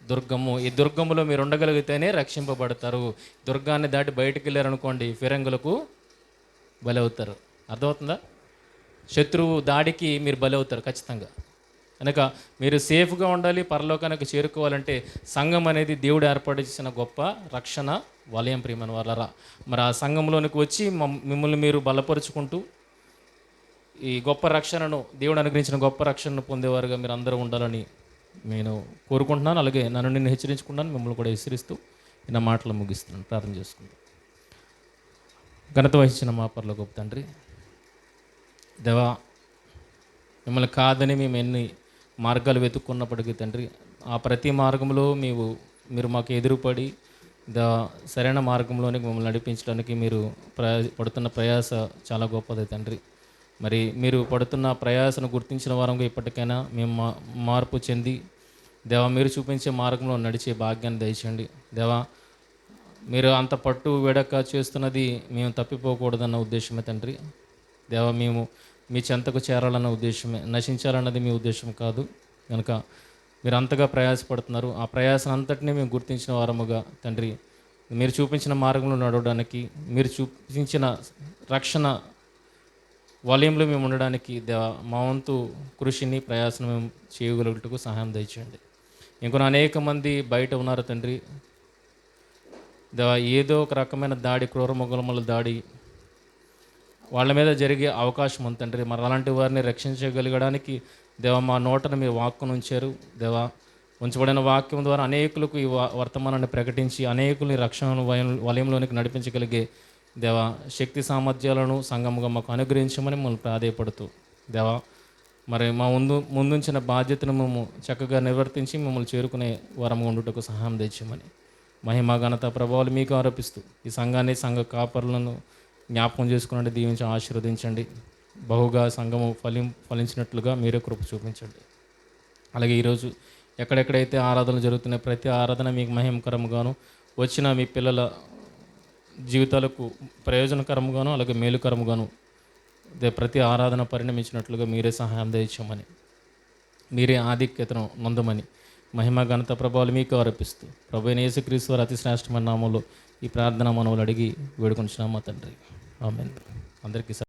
Speaker 1: దుర్గము. ఈ దుర్గములో మీరు ఉండగలిగితేనే రక్షింపబడతారు. దుర్గాన్ని దాటి బయటికి వెళ్ళారనుకోండి, ఫిరంగులకు బలవుతారు. అర్థమవుతుందా? శత్రువు దాడికి మీరు బలవుతారు ఖచ్చితంగా. కనుక మీరు సేఫ్గా ఉండాలి, పరలోకానికి చేరుకోవాలంటే సంఘం అనేది దేవుడు ఏర్పాటు చేసిన గొప్ప రక్షణ వలయం ప్రియమైన వాళ్ళరా. మరి ఆ సంఘంలోనికి వచ్చి మిమ్మల్ని మీరు బలపరుచుకుంటూ ఈ గొప్ప రక్షణను, దేవుడు అనుగ్రహించిన గొప్ప రక్షణను పొందేవారుగా మీరు అందరూ ఉండాలని నేను కోరుకుంటున్నాను. అలాగే నన్ను నేను హెచ్చరించుకుంటాను, మిమ్మల్ని కూడా హెచ్చరిస్తూ నా మాటలు ముగిస్తున్నాను. ప్రార్థన చేసుకుంటాను. ఘనత వహించిన మా పరలోక గొప్ప తండ్రి, దేవా, మిమ్మల్ని కాదని మేము ఎన్ని మార్గాలు వెతుక్కున్నప్పటికీ తండ్రి, ఆ ప్రతి మార్గంలో మీరు మాకు ఎదురుపడి సరైన మార్గంలోనికి మమ్మల్ని నడిపించడానికి మీరు పడుతున్న ప్రయాస చాలా గొప్పది తండ్రి. మరి మీరు పడుతున్న ప్రయాసను గుర్తించిన వారంగా ఇప్పటికైనా మేము మార్పు చెంది దేవా, మీరు చూపించే మార్గంలో నడిచే భాగ్యాన్ని దయచేయండి. దేవా, మీరు అంత పట్టు వేడక చేస్తున్నది మేము తప్పిపోకూడదన్న ఉద్దేశమే తండ్రి. దేవా, మేము మీ చెంతకు చేరాలన్న ఉద్దేశమే, నశించాలన్నది మీ ఉద్దేశం కాదు. కనుక మీరు అంతగా ప్రయాసపడుతున్నారు. ఆ ప్రయాసం అంతటినీ మేము గుర్తించిన వారముగా తండ్రి, మీరు చూపించిన మార్గంలో నడవడానికి, మీరు చూపించిన రక్షణ వలయంలో మేము ఉండడానికి దేవా, మా వంతు కృషిని, ప్రయాసం మేము చేయగలుగుటకు సహాయం దయచేయండి. ఇంకొన అనేక మంది బయట ఉన్నారు తండ్రి దేవా, ఏదో ఒక రకమైన దాడి, క్రూర మృగముల దాడి వాళ్ళ మీద జరిగే అవకాశం ఉంది తండ్రి. మరి అలాంటి వారిని రక్షించగలగడానికి దేవా, మా నోటను మీరు వాక్కును ఉంచారు దేవా. ఉంచబడిన వాక్యం ద్వారా అనేకులకు ఈ వర్తమానాన్ని ప్రకటించి అనేకుల్ని రక్షణ వలయంలోనికి నడిపించగలిగే దేవా శక్తి సామర్థ్యాలను సంఘముగా మాకు అనుగ్రహించమని మమ్మల్ని ప్రాధేయపడుతూ దేవా, మరి మా ముందుంచిన బాధ్యతను మేము చక్కగా నిర్వర్తించి మిమ్మల్ని చేరుకునే వరం ఉండుటకు సహాయం తెచ్చామని మహిమ ఘనత ప్రభావాలు మీకు ఆరోపిస్తూ ఈ సంఘాన్ని, సంఘ కాపరులను జ్ఞాపకం చేసుకున్నట్టు దీవించి ఆశీర్వదించండి. బహుగా సంఘము ఫలించినట్లుగా మీరే కృప చూపించండి. అలాగే ఈరోజు ఎక్కడెక్కడైతే ఆరాధనలు జరుగుతున్నాయి, ప్రతి ఆరాధన మీకు మహిమకరంగాను, వచ్చిన మీ పిల్లల జీవితాలకు ప్రయోజనకరంగాను, అలాగే మేలుకరంగాను ప్రతి ఆరాధన పరిణమించినట్లుగా మీరే సహాయం దయచేయమని, మీరే ఆధిక్యతను నొందమని మహిమ ఘనత ప్రభావాలు మీకు ఆరోపిస్తూ ప్రభువైన యేసుక్రీస్తు వారి అతి శ్రేష్టమైన నామంలో ఈ ప్రార్థన మనవులు అడిగి వేడుకొంచున్నాము తండ్రి. ఆమేన్. అందరికీ